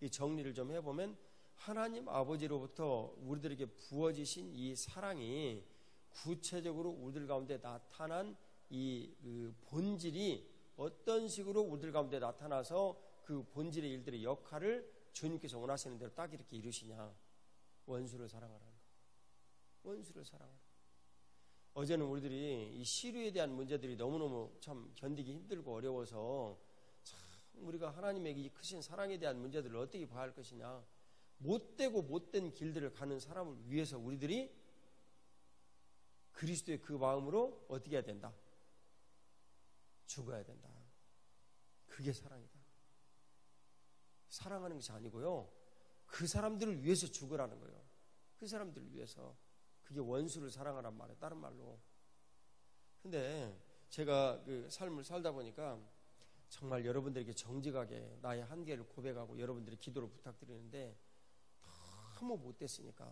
이 정리를 좀 해보면, 하나님 아버지로부터 우리들에게 부어지신 이 사랑이 구체적으로 우리들 가운데 나타난 이 그 본질이 어떤 식으로 우리들 가운데 나타나서 그 본질의 일들의 역할을 주님께서 원하시는 대로 딱 이렇게 이루시냐? 원수를 사랑하라는 거. 원수를 사랑하라. 어제는 우리들이 이 시류에 대한 문제들이 너무너무 참 견디기 힘들고 어려워서 참 우리가 하나님의 이 크신 사랑에 대한 문제들을 어떻게 봐야 할 것이냐, 못되고 못된 길들을 가는 사람을 위해서 우리들이 그리스도의 그 마음으로 어떻게 해야 된다? 죽어야 된다. 그게 사랑이다. 사랑하는 것이 아니고요, 그 사람들을 위해서 죽으라는 거예요. 그 사람들을 위해서. 그게 원수를 사랑하란 말이에요. 다른 말로. 근데 제가 그 삶을 살다 보니까 정말 여러분들에게 정직하게 나의 한계를 고백하고 여러분들의 기도를 부탁드리는데, 너무 못됐으니까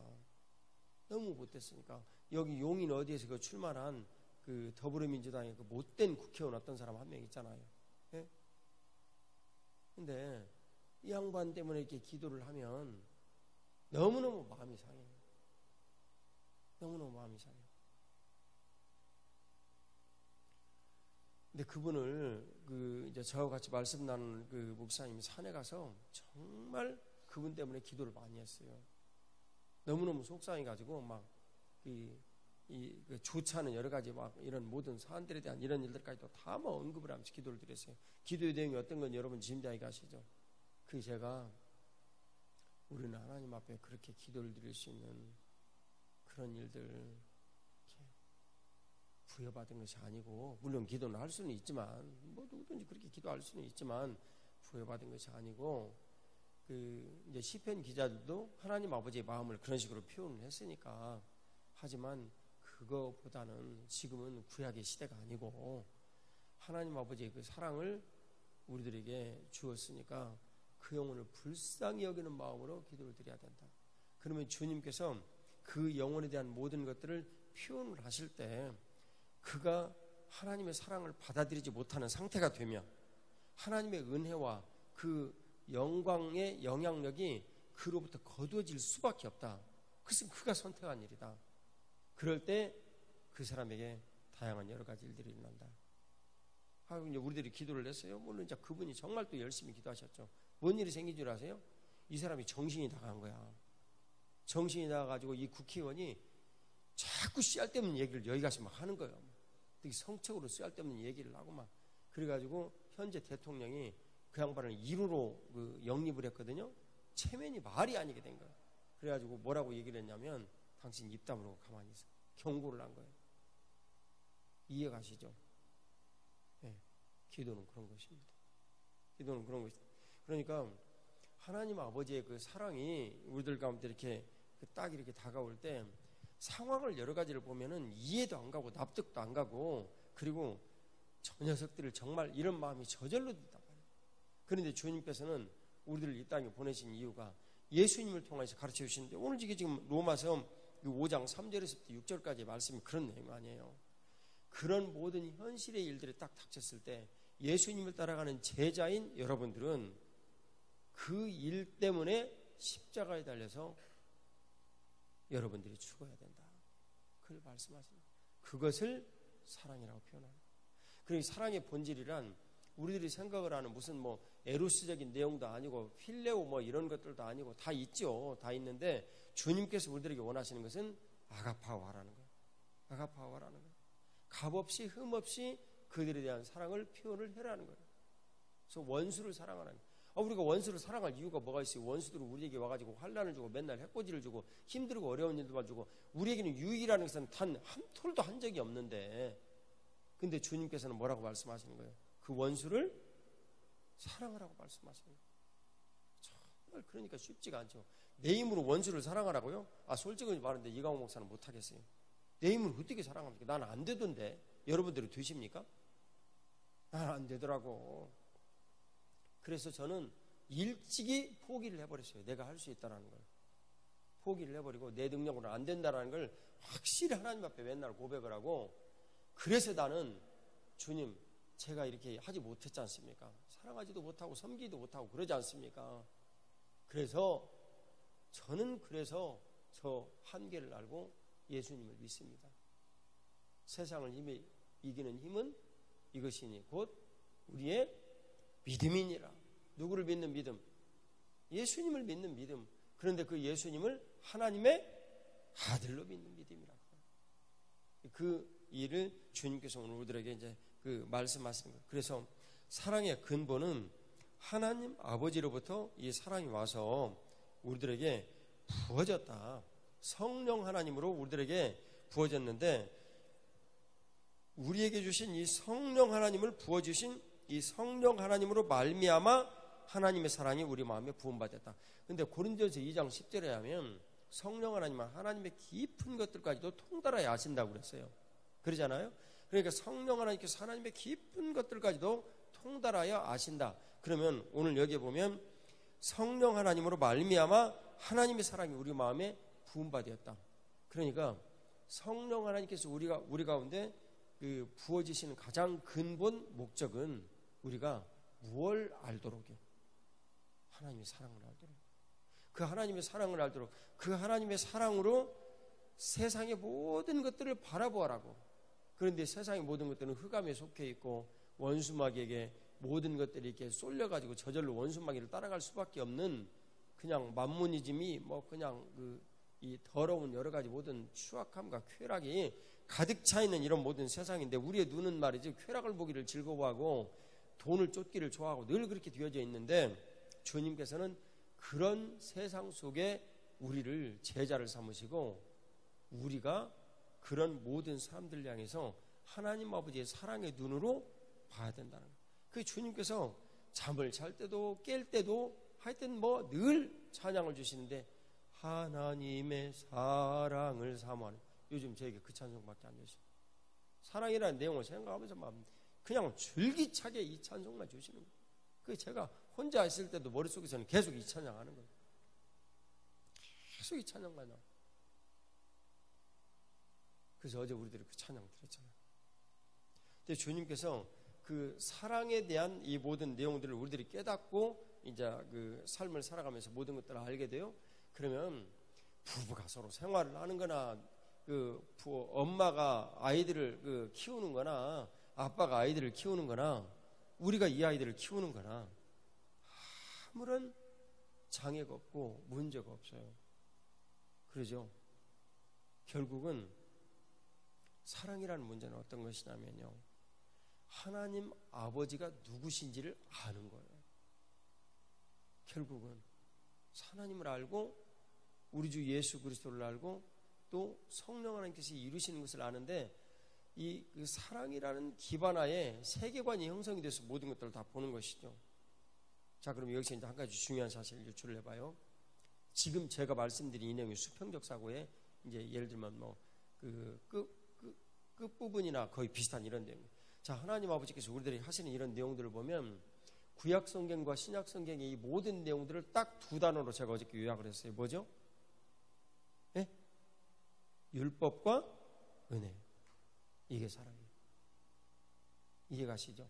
여기 용인 어디에서 그 출마한 그 더불어민주당의 그 못된 국회의원 어떤 사람 한 명 있잖아요. 예? 근데 이 양반 때문에 이렇게 기도를 하면 너무너무 마음이 상해요. 너무너무 마음이 상해요. 근데 그분을 그 이제 저와 같이 말씀 나누는 그 목사님이 산에 가서 정말 그분 때문에 기도를 많이 했어요. 너무너무 속상해가지고 막 그 좋지 않은 여러 가지 막 이런 모든 사안들에 대한 이런 일들까지도 다 뭐 언급을 하면서 기도를 드렸어요. 기도의 내용이 어떤 건 여러분 짐작이 가시죠? 그 제가 우리는 하나님 앞에 그렇게 기도를 드릴 수 있는 그런 일들 이렇게 부여받은 것이 아니고, 물론 기도는 할 수는 있지만, 뭐 누구든지 그렇게 기도할 수는 있지만 부여받은 것이 아니고, 그 이제 시편 기자들도 하나님 아버지의 마음을 그런 식으로 표현을 했으니까, 하지만 그거보다는 지금은 구약의 시대가 아니고 하나님 아버지의 그 사랑을 우리들에게 주었으니까 그 영혼을 불쌍히 여기는 마음으로 기도를 드려야 된다. 그러면 주님께서 그 영혼에 대한 모든 것들을 표현을 하실 때, 그가 하나님의 사랑을 받아들이지 못하는 상태가 되면 하나님의 은혜와 그 영광의 영향력이 그로부터 거두어질 수밖에 없다. 그것은 그가 선택한 일이다. 그럴 때 그 사람에게 다양한 여러 가지 일들이 일어난다. 이제 우리들이 기도를 했어요. 물론 이제 그분이 정말 또 열심히 기도하셨죠. 뭔 일이 생긴 줄 아세요? 이 사람이 정신이 나간 거야. 정신이 나가지고 이 국회의원이 자꾸 쓸데없는 얘기를 여기 가서 막 하는 거예요. 되게 성적으로 쓸데없는 얘기를 하고 막. 그래가지고 현재 대통령이 그 양반을 1호로 그 영입을 했거든요. 체면이 말이 아니게 된 거예요. 그래가지고 뭐라고 얘기를 했냐면, 당신 입 다물고 가만히 있어. 경고를 한 거예요. 이해가시죠? 네. 기도는 그런 것입니다. 기도는 그런 것입니다. 그러니까 하나님 아버지의 그 사랑이 우리들 가운데 이렇게 딱 이렇게 다가올 때 상황을 여러 가지를 보면은 이해도 안 가고 납득도 안 가고, 그리고 저 녀석들을 정말 이런 마음이 저절로 든단 말이에요. 그런데 주님께서는 우리들을 이 땅에 보내신 이유가 예수님을 통해서 가르쳐 주시는데, 오늘 지금 로마서 5장 3절에서부터 6절까지의 말씀이 그런 내용 아니에요. 그런 모든 현실의 일들이 딱 닥쳤을 때 예수님을 따라가는 제자인 여러분들은 그 일 때문에 십자가에 달려서 여러분들이 죽어야 된다. 그걸 말씀하십니다. 그것을 사랑이라고 표현합니다. 그리고 사랑의 본질이란 우리들이 생각을 하는 무슨 뭐 에로스적인 내용도 아니고 필레오 뭐 이런 것들도 아니고 다 있죠. 다 있는데 주님께서 우리들에게 원하시는 것은 아가파와라는 거예요. 아가파와라는 거예요. 값없이 흠없이 그들에 대한 사랑을 표현을 해라는 거예요. 그래서 원수를 사랑하라는 거예요. 우리가 원수를 사랑할 이유가 뭐가 있어요? 원수들은 우리에게 와가지고 환난을 주고 맨날 해코지를 주고 힘들고 어려운 일들만 주고 우리에게는 유익이라는 것은 단 한 톨도 한 적이 없는데, 근데 주님께서는 뭐라고 말씀하시는 거예요? 그 원수를 사랑하라고 말씀하시는 거예요. 정말 그러니까 쉽지가 않죠. 내 힘으로 원수를 사랑하라고요? 솔직히 말하는데 이강호 목사는 못하겠어요. 내 힘으로 어떻게 사랑합니까? 나는 안 되던데. 여러분들이 되십니까? 나는 안 되더라고. 그래서 저는 일찍이 포기를 해버렸어요. 내가 할 수 있다는 걸. 포기를 해버리고 내 능력으로는 안 된다는 걸 확실히 하나님 앞에 맨날 고백을 하고, 그래서 나는 주님, 제가 이렇게 하지 못했지 않습니까? 사랑하지도 못하고 섬기지도 못하고 그러지 않습니까? 그래서 저는 저 한계를 알고 예수님을 믿습니다. 세상을 이기는 힘은 이것이니 곧 우리의 믿음이니라. 누구를 믿는 믿음? 예수님을 믿는 믿음. 그런데 그 예수님을 하나님의 아들로 믿는 믿음이라고. 그 일을 주님께서 오늘 우리들에게 이제 그 말씀하시는 거예요. 그래서 사랑의 근본은 하나님 아버지로부터 이 사랑이 와서 우리들에게 부어졌다. 성령 하나님으로 우리들에게 부어졌는데, 우리에게 주신 이 성령 하나님을 부어주신 이 성령 하나님으로 말미암아 하나님의 사랑이 우리 마음에 부음받았다. 근데 고린도전서 2장 10절에 하면 성령 하나님은 하나님의 깊은 것들까지도 통달하여 아신다고 그랬어요. 그러잖아요. 그러니까 성령 하나님께서 하나님의 깊은 것들까지도 통달하여 아신다. 그러면 오늘 여기에 보면 성령 하나님으로 말미암아 하나님의 사랑이 우리 마음에 부음받았다. 그러니까 성령 하나님께서 우리 가운데 그 부어지시는 가장 근본 목적은 우리가 무엇을 알도록이요? 하나님의 사랑을 알도록. 그 하나님의 사랑을 알도록, 그 하나님의 사랑으로 세상의 모든 것들을 바라보아라고. 그런데 세상의 모든 것들은 흑암에 속해 있고 원수마귀에게 모든 것들이 이렇게 쏠려가지고 저절로 원수마귀를 따라갈 수밖에 없는 그냥 만문이즘이 그냥 이 더러운 여러 가지 모든 추악함과 쾌락이 가득 차 있는 이런 모든 세상인데, 우리의 눈은 말이지 쾌락을 보기를 즐거워하고 돈을 쫓기를 좋아하고 늘 그렇게 되어져 있는데, 주님께서는 그런 세상 속에 우리를 제자를 삼으시고 우리가 그런 모든 사람들 향해서 하나님 아버지의 사랑의 눈으로 봐야 된다는 거예요. 그 주님께서 잠을 잘 때도 깰 때도 하여튼 늘 찬양을 주시는데, 하나님의 사랑을 사모하는, 요즘 저에게 그 찬송밖에 안 주시죠. 사랑이라는 내용을 생각하면서 그냥 줄기차게 이 찬송만 주시는 거예요. 그 제가 혼자 있을 때도 머릿속에서는 계속 이 찬양하는 거예요. 계속 이 찬양만 나와요. 그래서 어제 우리들이 그 찬양 들었잖아요. 근데 주님께서 그 사랑에 대한 이 모든 내용들을 우리들이 깨닫고 이제 그 삶을 살아가면서 모든 것들을 알게 돼요. 그러면 부부가 서로 생활을 하는 거나, 엄마가 아이들을 키우는 거나, 아빠가 아이들을 키우는 거나, 우리가 이 아이들을 키우는 거나 아무런 장애가 없고 문제가 없어요. 그러죠. 결국은 사랑이라는 문제는 어떤 것이냐면요, 하나님 아버지가 누구신지를 아는 거예요. 결국은 하나님을 알고 우리 주 예수 그리스도를 알고 또 성령 하나님께서 이루시는 것을 아는데, 그 사랑이라는 기반하에 세계관이 형성이 돼서 모든 것들을 다 보는 것이죠. 자, 그럼 여기서 이제 한 가지 중요한 사실을 유출을 해봐요. 지금 제가 말씀드린 이 내용이 수평적 사고에 이제 예를 들면 끝부분이나 거의 비슷한 이런 내용. 자, 하나님 아버지께서 우리들이 하시는 이런 내용들을 보면 구약 성경과 신약 성경의 이 모든 내용들을 딱 두 단어로 제가 어저께 요약을 했어요. 뭐죠? 예? 율법과 은혜. 이게 사랑이에요. 이해가시죠?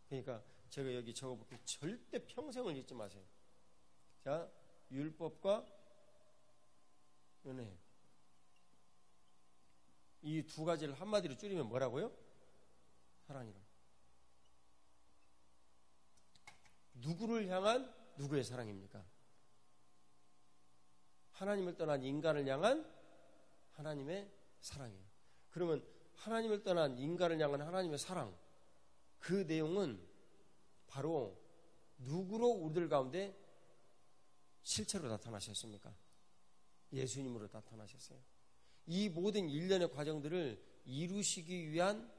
그러니까 제가 여기 적어볼게요. 절대 평생을 잊지 마세요. 자, 율법과 은혜. 이 두 가지를 한마디로 줄이면 뭐라고요? 사랑이라. 누구를 향한 누구의 사랑입니까? 하나님을 떠난 인간을 향한 하나님의 사랑이에요. 그러면 하나님을 떠난 인간을 향한 하나님의 사랑, 그 내용은 바로 누구로 우리들 가운데 실체로 나타나셨습니까? 예수님으로 나타나셨어요. 이 모든 일련의 과정들을 이루시기 위한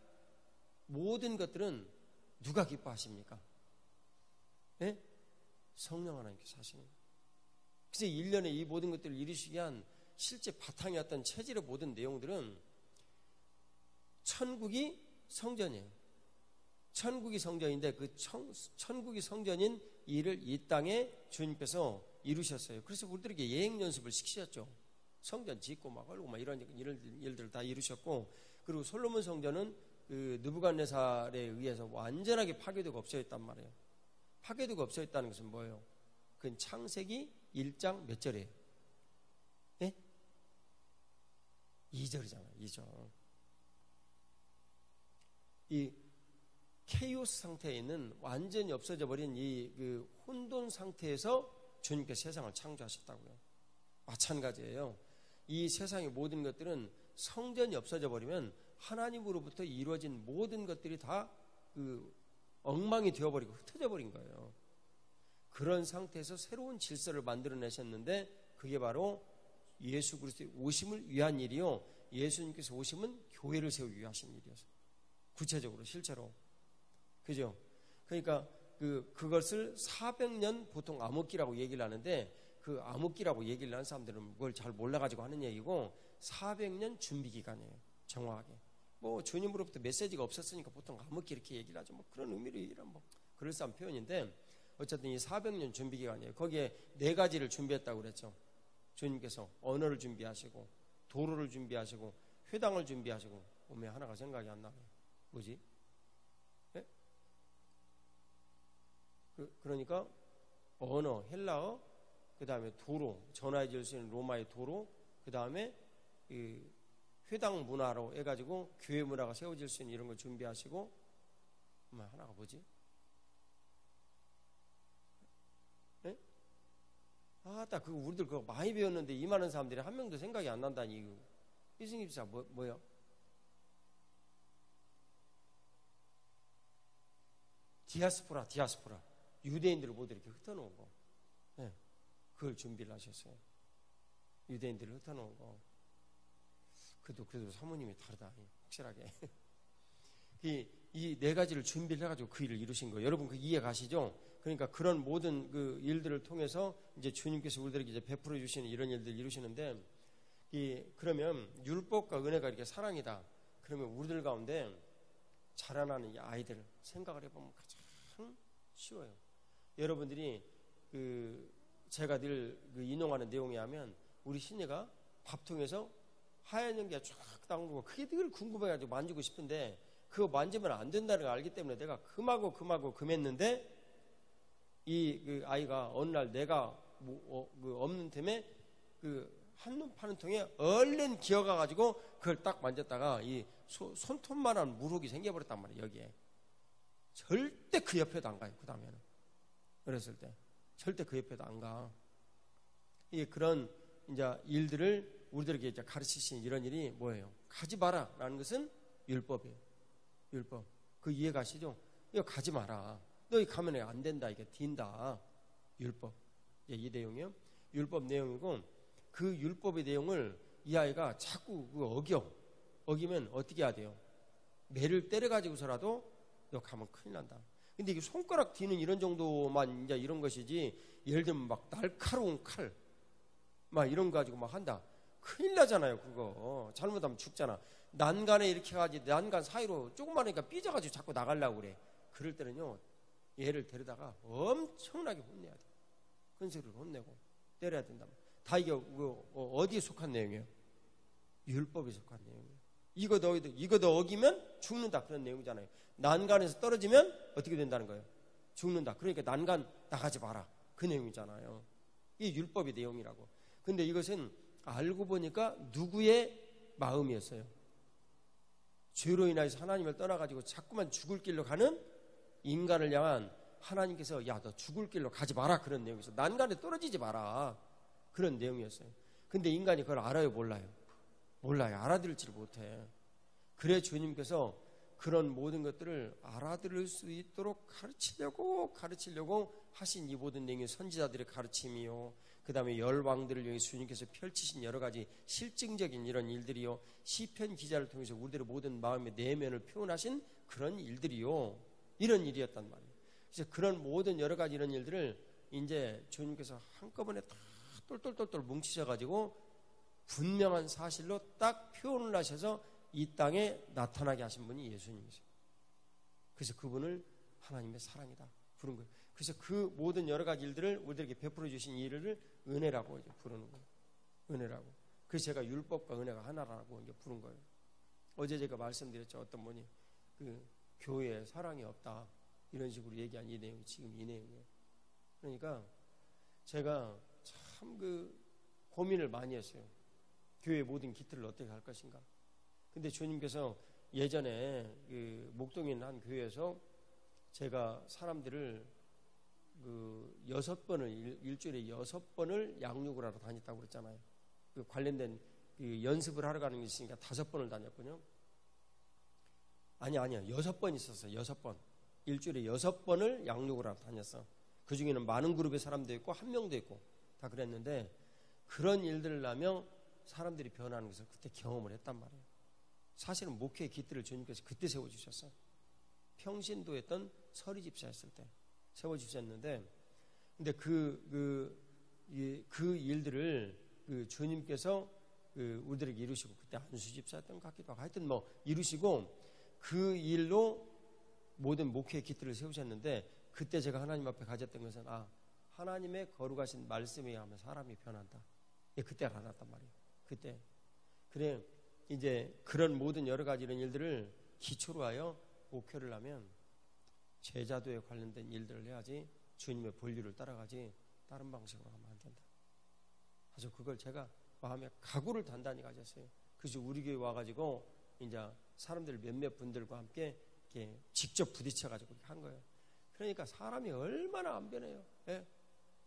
모든 것들은 누가 기뻐하십니까? 네? 성령 하나님께서 하시는 거예요. 그래서 1년에 이 모든 것들을 이루시기 위한 실제 바탕이었던 체질의 모든 내용들은 천국이 성전이에요. 천국이 성전인데 그 천국이 성전인 일을 이 땅에 주님께서 이루셨어요. 그래서 우리들에게 예행 연습을 시키셨죠. 성전 짓고 막 하고 막 이런 일들을 다 이루셨고, 그리고 솔로몬 성전은 그 느부갓네살에 의해서 완전하게 파괴되고 없어졌단 말이에요. 파괴되고 없어졌다는 것은 뭐예요? 그건 창세기 1장 몇 절이에요? 네? 2절이잖아요. 2절. 이 케이오스 상태에 있는 완전히 없어져 버린 이 그 혼돈 상태에서 주님께서 세상을 창조하셨다고요. 마찬가지예요. 이 세상의 모든 것들은 성전이 없어져 버리면 하나님으로부터 이루어진 모든 것들이 다 그 엉망이 되어버리고 흩어져 버린 거예요. 그런 상태에서 새로운 질서를 만들어내셨는데 그게 바로 예수 그리스도의 오심을 위한 일이요, 예수님께서 오심은 교회를 세우기 위하신 일이었어요. 구체적으로 실제로. 그죠? 그러니까 그것을 400년 보통 암흑기라고 얘기를 하는데, 그 암흑기라고 얘기를 하는 사람들은 그걸 잘 몰라가지고 하는 얘기고, 400년 준비 기간이에요. 정확하게. 뭐 주님으로부터 메시지가 없었으니까 보통 암흑기 이렇게 얘기를 하죠. 뭐 그런 의미로 얘기를 뭐 그럴싸한 표현인데, 어쨌든 이 400년 준비 기간이에요. 거기에 4가지를 준비했다고 그랬죠. 주님께서 언어를 준비하시고, 도로를 준비하시고, 회당을 준비하시고. 왜 하나가 생각이 안 나요? 뭐지? 네? 그러니까 언어, 헬라어, 그 다음에 도로, 전화해 줄 수 있는 로마의 도로, 그 다음에 회당 문화로 해가지고 교회 문화가 세워질 수 있는 이런 걸 준비하시고, 하나가 뭐지? 네? 딱 그거 우리들 그거 많이 배웠는데 이 많은 사람들이 한 명도 생각이 안 난다니. 이승기 집사 뭐요? 디아스포라. 유대인들을 모두 이렇게 흩어놓은 거. 네. 그걸 준비를 하셨어요. 유대인들을 흩어놓은 거. 그래도 사모님이 다르다. 확실하게. 이 4가지를 준비를 해가지고 그 일을 이루신 거예요. 여러분 그 이해 가시죠? 그러니까 그런 모든 그 일들을 통해서 이제 주님께서 우리들에게 이제 베풀어 주시는 이런 일들을 이루시는데, 그러면 율법과 은혜가 이렇게 사랑이다. 그러면 우리들 가운데 자라나는 이 아이들 생각을 해보면 가장 쉬워요. 여러분들이 제가 늘 인용하는 내용에 하면, 우리 신이가 밥통에서 하얀 연기가 쫙 나오는 거 그게 늘 궁금해가지고 만지고 싶은데, 그거 만지면 안 된다는 걸 알기 때문에 내가 금했는데, 이 아이가 어느 날 내가 없는 틈에 한눈 파는 통에 얼른 기어가가지고 그걸 딱 만졌다가 이 손톱만한 물혹이 생겨버렸단 말이에요. 여기에 절대 그 옆에도 안 가요. 그 다음에는 어렸을 때 절대 그 옆에도 안 가. 이게 그런 이제 일들을 우리들에게 이제 가르치신 이런 일이 뭐예요? 가지 마라라는 것은 율법이에요. 율법. 그 이해 가시죠? 이거 가지 마라. 너희 가면 안 된다. 이게 딘다. 율법. 이 내용이요. 율법 내용이고, 그 율법의 내용을 이 아이가 자꾸 어기면 어떻게 해야 돼요? 매를 때려가지고서라도 너 가면 큰일 난다. 근데 이게 손가락 뒤는 이런 정도만 이제 이런 것이지, 예를 들면 막 날카로운 칼, 막 이런 거 가지고 막 한다. 큰일 나잖아요, 그거. 잘못하면 죽잖아. 난간에 이렇게 해가지고 난간 사이로 조그마하니까 삐져가지고 자꾸 나가려고 그래. 그럴 때는요, 얘를 데려다가 엄청나게 혼내야 돼. 큰 소리로 혼내고 때려야 된다. 다 이게 어디에 속한 내용이에요? 율법에 속한 내용이에요. 이거 너 어기면 죽는다. 그런 내용이잖아요. 난간에서 떨어지면 어떻게 된다는 거예요? 죽는다. 그러니까 난간 나가지 마라. 그 내용이잖아요. 이게 율법의 내용이라고. 근데 이것은 알고 보니까 누구의 마음이었어요? 죄로 인해서 하나님을 떠나가지고 자꾸만 죽을 길로 가는 인간을 향한 하나님께서 야, 너 죽을 길로 가지 마라. 그런 내용이었어요. 난간에 떨어지지 마라. 그런 내용이었어요. 근데 인간이 그걸 알아요? 몰라요? 몰라요. 알아들을지를 못해. 그래 주님께서 그런 모든 것들을 알아들을 수 있도록 가르치려고 하신 이 모든 내용이 선지자들의 가르침이요, 그 다음에 열왕들을 위해 주님께서 펼치신 여러 가지 실증적인 이런 일들이요, 시편 기자를 통해서 우리들의 모든 마음의 내면을 표현하신 그런 일들이요, 이런 일이었단 말이에요. 그래서 그런 모든 여러 가지 이런 일들을 이제 주님께서 한꺼번에 다 똘똘똘똘 뭉치셔가지고 분명한 사실로 딱 표현을 하셔서 이 땅에 나타나게 하신 분이 예수님이세요. 그래서 그분을 하나님의 사랑이다 부른 거예요. 그래서 그 모든 여러 가지 일들을 우리들에게 베풀어 주신 이 일을 은혜라고 이제 부르는 거예요. 은혜라고. 그래서 제가 율법과 은혜가 하나라고 이제 부른 거예요. 어제 제가 말씀드렸죠. 어떤 분이 그 교회에 사랑이 없다 이런 식으로 얘기한 이 내용이 지금 이 내용이에요. 그러니까 제가 참 그 고민을 많이 했어요. 교회의 모든 기틀을 어떻게 할 것인가. 근데 주님께서 예전에 그 목동에 있는 한 교회에서 제가 사람들을 그 6번을 일주일에 6번을 양육을 하러 다녔다고 그랬잖아요. 그 관련된 그 연습을 하러 가는 게 있으니까 5번을 다녔군요. 아니요. 6번 있었어요. 6번. 일주일에 6번을 양육을 하러 다녔어. 그 중에는 많은 그룹의 사람도 있고 한 명도 있고 다 그랬는데 그런 일들을 하며 사람들이 변하는 것을 그때 경험을 했단 말이에요. 사실은 목회의 기틀을 주님께서 그때 세워주셨어요. 평신도였던 서리 집사였을 때 세워주셨는데, 근데 그 일들을 그 주님께서 그 우리들에게 이루시고, 그때 안수 집사였던 것 같기도 하고 하여튼 뭐 이루시고 그 일로 모든 목회의 기틀을 세우셨는데, 그때 제가 하나님 앞에 가졌던 것은 하나님의 거룩하신 말씀에 의하면 사람이 변한다. 그때 알았단 말이에요. 그때. 그래 이제 그런 모든 여러 가지 이런 일들을 기초로 하여 목회를 하면 제자도에 관련된 일들을 해야지 주님의 본류를 따라가지 다른 방식으로 하면 안 된다. 그래서 그걸 제가 마음에 각오를 단단히 가졌어요. 그래서 우리 교회 와가지고 이제 사람들 몇몇 분들과 함께 이렇게 직접 부딪혀가지고 한 거예요. 그러니까 사람이 얼마나 안 변해요. 예?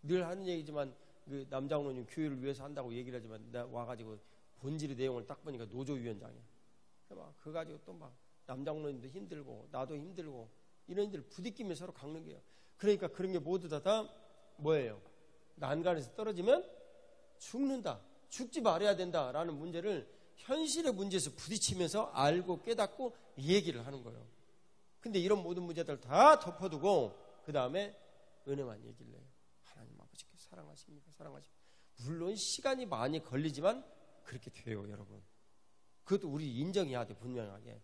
늘 하는 얘기지만 그 남장로님 교회를 위해서 한다고 얘기를 하지만 나 와가지고 본질의 내용을 딱 보니까 노조위원장이야. 그 가지고 또 막 남장로님도 힘들고 나도 힘들고 이런 일들 부딪히며 서로 깎는 거예요. 그러니까 그런 게 모두 다 뭐예요? 난간에서 떨어지면 죽는다. 죽지 말아야 된다라는 문제를 현실의 문제에서 부딪히면서 알고 깨닫고 얘기를 하는 거예요. 근데 이런 모든 문제들 다 덮어두고 그 다음에 은혜만 얘기를 해요. 하나님 아버지께 사랑하십니까? 사랑하십니까? 물론 시간이 많이 걸리지만 그렇게 돼요, 여러분. 그것도 우리 인정해야 돼, 분명하게.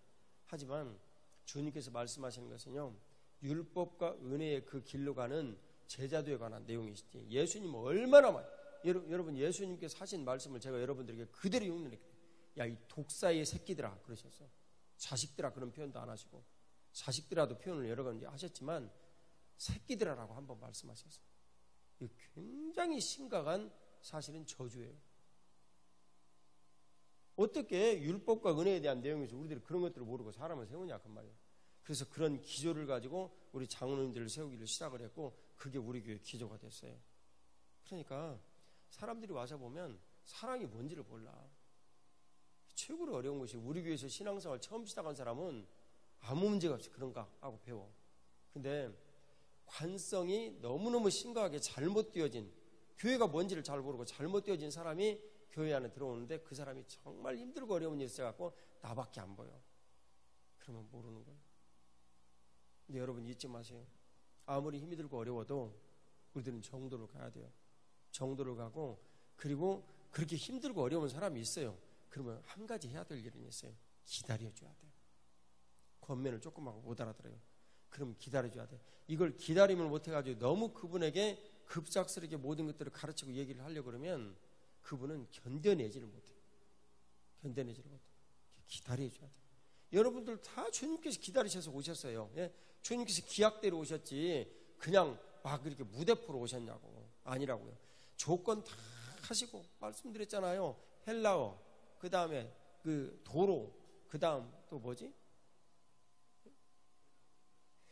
하지만 주님께서 말씀하시는 것은요, 율법과 은혜의 그 길로 가는 제자도에 관한 내용이시지. 예수님 얼마나 많이, 여러분 예수님께서 하신 말씀을 제가 여러분들에게 그대로 흉내낼게요. 야, 이 독사의 새끼들아 그러셨어. 자식들아 그런 표현도 안 하시고, 자식들아도 표현을 여러 번 하셨지만 새끼들아라고 한번 말씀하셨어요. 이 굉장히 심각한 사실은 저주예요. 어떻게 율법과 은혜에 대한 내용에서 우리들이 그런 것들을 모르고 사람을 세우냐 그 말이에요. 그래서 그런 기조를 가지고 우리 장로님들을 세우기를 시작을 했고, 그게 우리 교회 기조가 됐어요. 그러니까 사람들이 와서 보면 사랑이 뭔지를 몰라. 최고로 어려운 것이, 우리 교회에서 신앙생활 처음 시작한 사람은 아무 문제가 없이 그런가 하고 배워. 근데 관성이 너무너무 심각하게 잘못 되어진, 교회가 뭔지를 잘 모르고 잘못 되어진 사람이 교회 안에 들어오는데 그 사람이 정말 힘들고 어려운 일이 있어갖고 나밖에 안 보여. 그러면 모르는 거예요. 근데 여러분 잊지 마세요. 아무리 힘이 들고 어려워도 우리들은 정도로 가야 돼요. 정도로 가고, 그리고 그렇게 힘들고 어려운 사람이 있어요. 그러면 한 가지 해야 될 일은 있어요. 기다려줘야 돼요. 권면을 조금 하고 못 알아들어요. 그럼 기다려줘야 돼. 이걸 기다림을 못해가지고 너무 그분에게 급작스럽게 모든 것들을 가르치고 얘기를 하려고 그러면 그분은 견뎌내지를 못해요. 견뎌내지를 못해요. 기다려줘야 돼요. 여러분들 다 주님께서 기다리셔서 오셨어요. 예? 주님께서 기약대로 오셨지 그냥 막 이렇게 무대포로 오셨냐고. 아니라고요. 조건 다 하시고 말씀드렸잖아요. 헬라어, 그 다음에 그 도로, 그 다음 또 뭐지?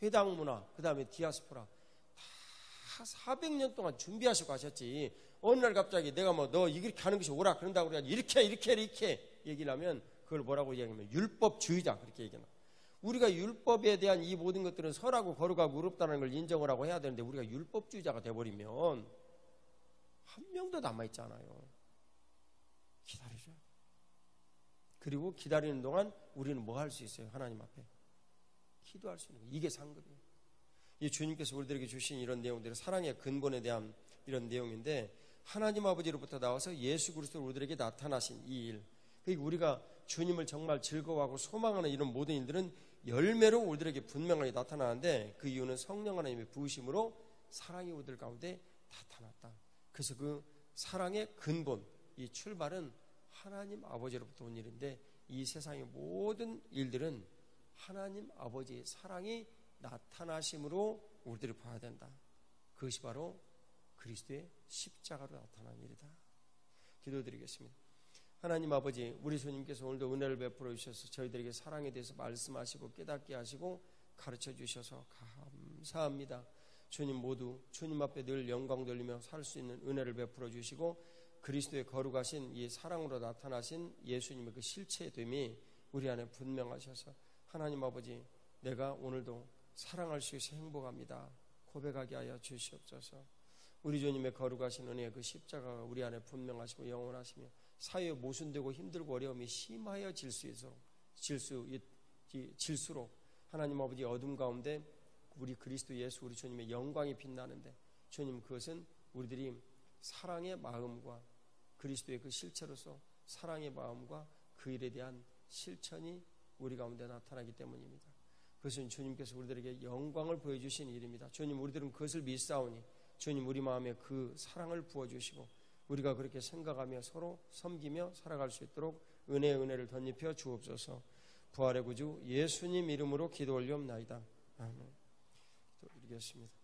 회당 문화, 그 다음에 디아스포라 다 400년 동안 준비하시고 하셨지. 어느 날 갑자기 내가 뭐 너 이렇게 하는 것이 옳아 그런다고 그래야지 이렇게 얘기를 하면 그걸 뭐라고 얘기하면 율법주의자 그렇게 얘기하나. 우리가 율법에 대한 이 모든 것들은 선하고 거룩하고 의롭다는 걸 인정을 하고 해야 되는데 우리가 율법주의자가 돼버리면 한 명도 남아있잖아요. 기다려줘야 돼. 그리고 기다리는 동안 우리는 뭐 할 수 있어요? 하나님 앞에 기도할 수 있는 거예요. 이게 상급이에요. 이 주님께서 우리들에게 주신 이런 내용들은 사랑의 근본에 대한 이런 내용인데, 하나님 아버지로부터 나와서 예수 그리스도 우리들에게 나타나신 이 일, 그리고 우리가 주님을 정말 즐거워하고 소망하는 이런 모든 일들은 열매로 우리들에게 분명하게 나타나는데, 그 이유는 성령 하나님의 부으심으로 사랑이 우리들 가운데 나타났다. 그래서 그 사랑의 근본, 이 출발은 하나님 아버지로부터 온 일인데, 이 세상의 모든 일들은 하나님 아버지의 사랑이 나타나심으로 우리들이 봐야 된다. 그것이 바로 그리스도의 십자가로 나타난 일이다. 기도드리겠습니다. 하나님 아버지, 우리 주님께서 오늘도 은혜를 베풀어 주셔서 저희들에게 사랑에 대해서 말씀하시고 깨닫게 하시고 가르쳐 주셔서 감사합니다. 주님 모두 주님 앞에 늘 영광 돌리며 살 수 있는 은혜를 베풀어 주시고, 그리스도의 거룩하신 이 사랑으로 나타나신 예수님의 그 실체됨이 우리 안에 분명하셔서, 하나님 아버지, 내가 오늘도 사랑할 수 있어 행복합니다 고백하게 하여 주시옵소서. 우리 주님의 거룩하신 은혜의 그 십자가가 우리 안에 분명하시고 영원하시며 사회에 모순되고 힘들고 어려움이 심하여 질수록 하나님 아버지 어둠 가운데 우리 그리스도 예수 우리 주님의 영광이 빛나는데, 주님, 그것은 우리들이 사랑의 마음과 그리스도의 그 실체로서 사랑의 마음과 그 일에 대한 실천이 우리 가운데 나타나기 때문입니다. 그것은 주님께서 우리들에게 영광을 보여주신 일입니다. 주님, 우리들은 그것을 믿사오니 주님, 우리 마음에 그 사랑을 부어주시고 우리가 그렇게 생각하며 서로 섬기며 살아갈 수 있도록 은혜를 덧입혀 주옵소서. 부활의 구주 예수님 이름으로 기도 올리옵나이다. 아멘. 또 드리겠습니다.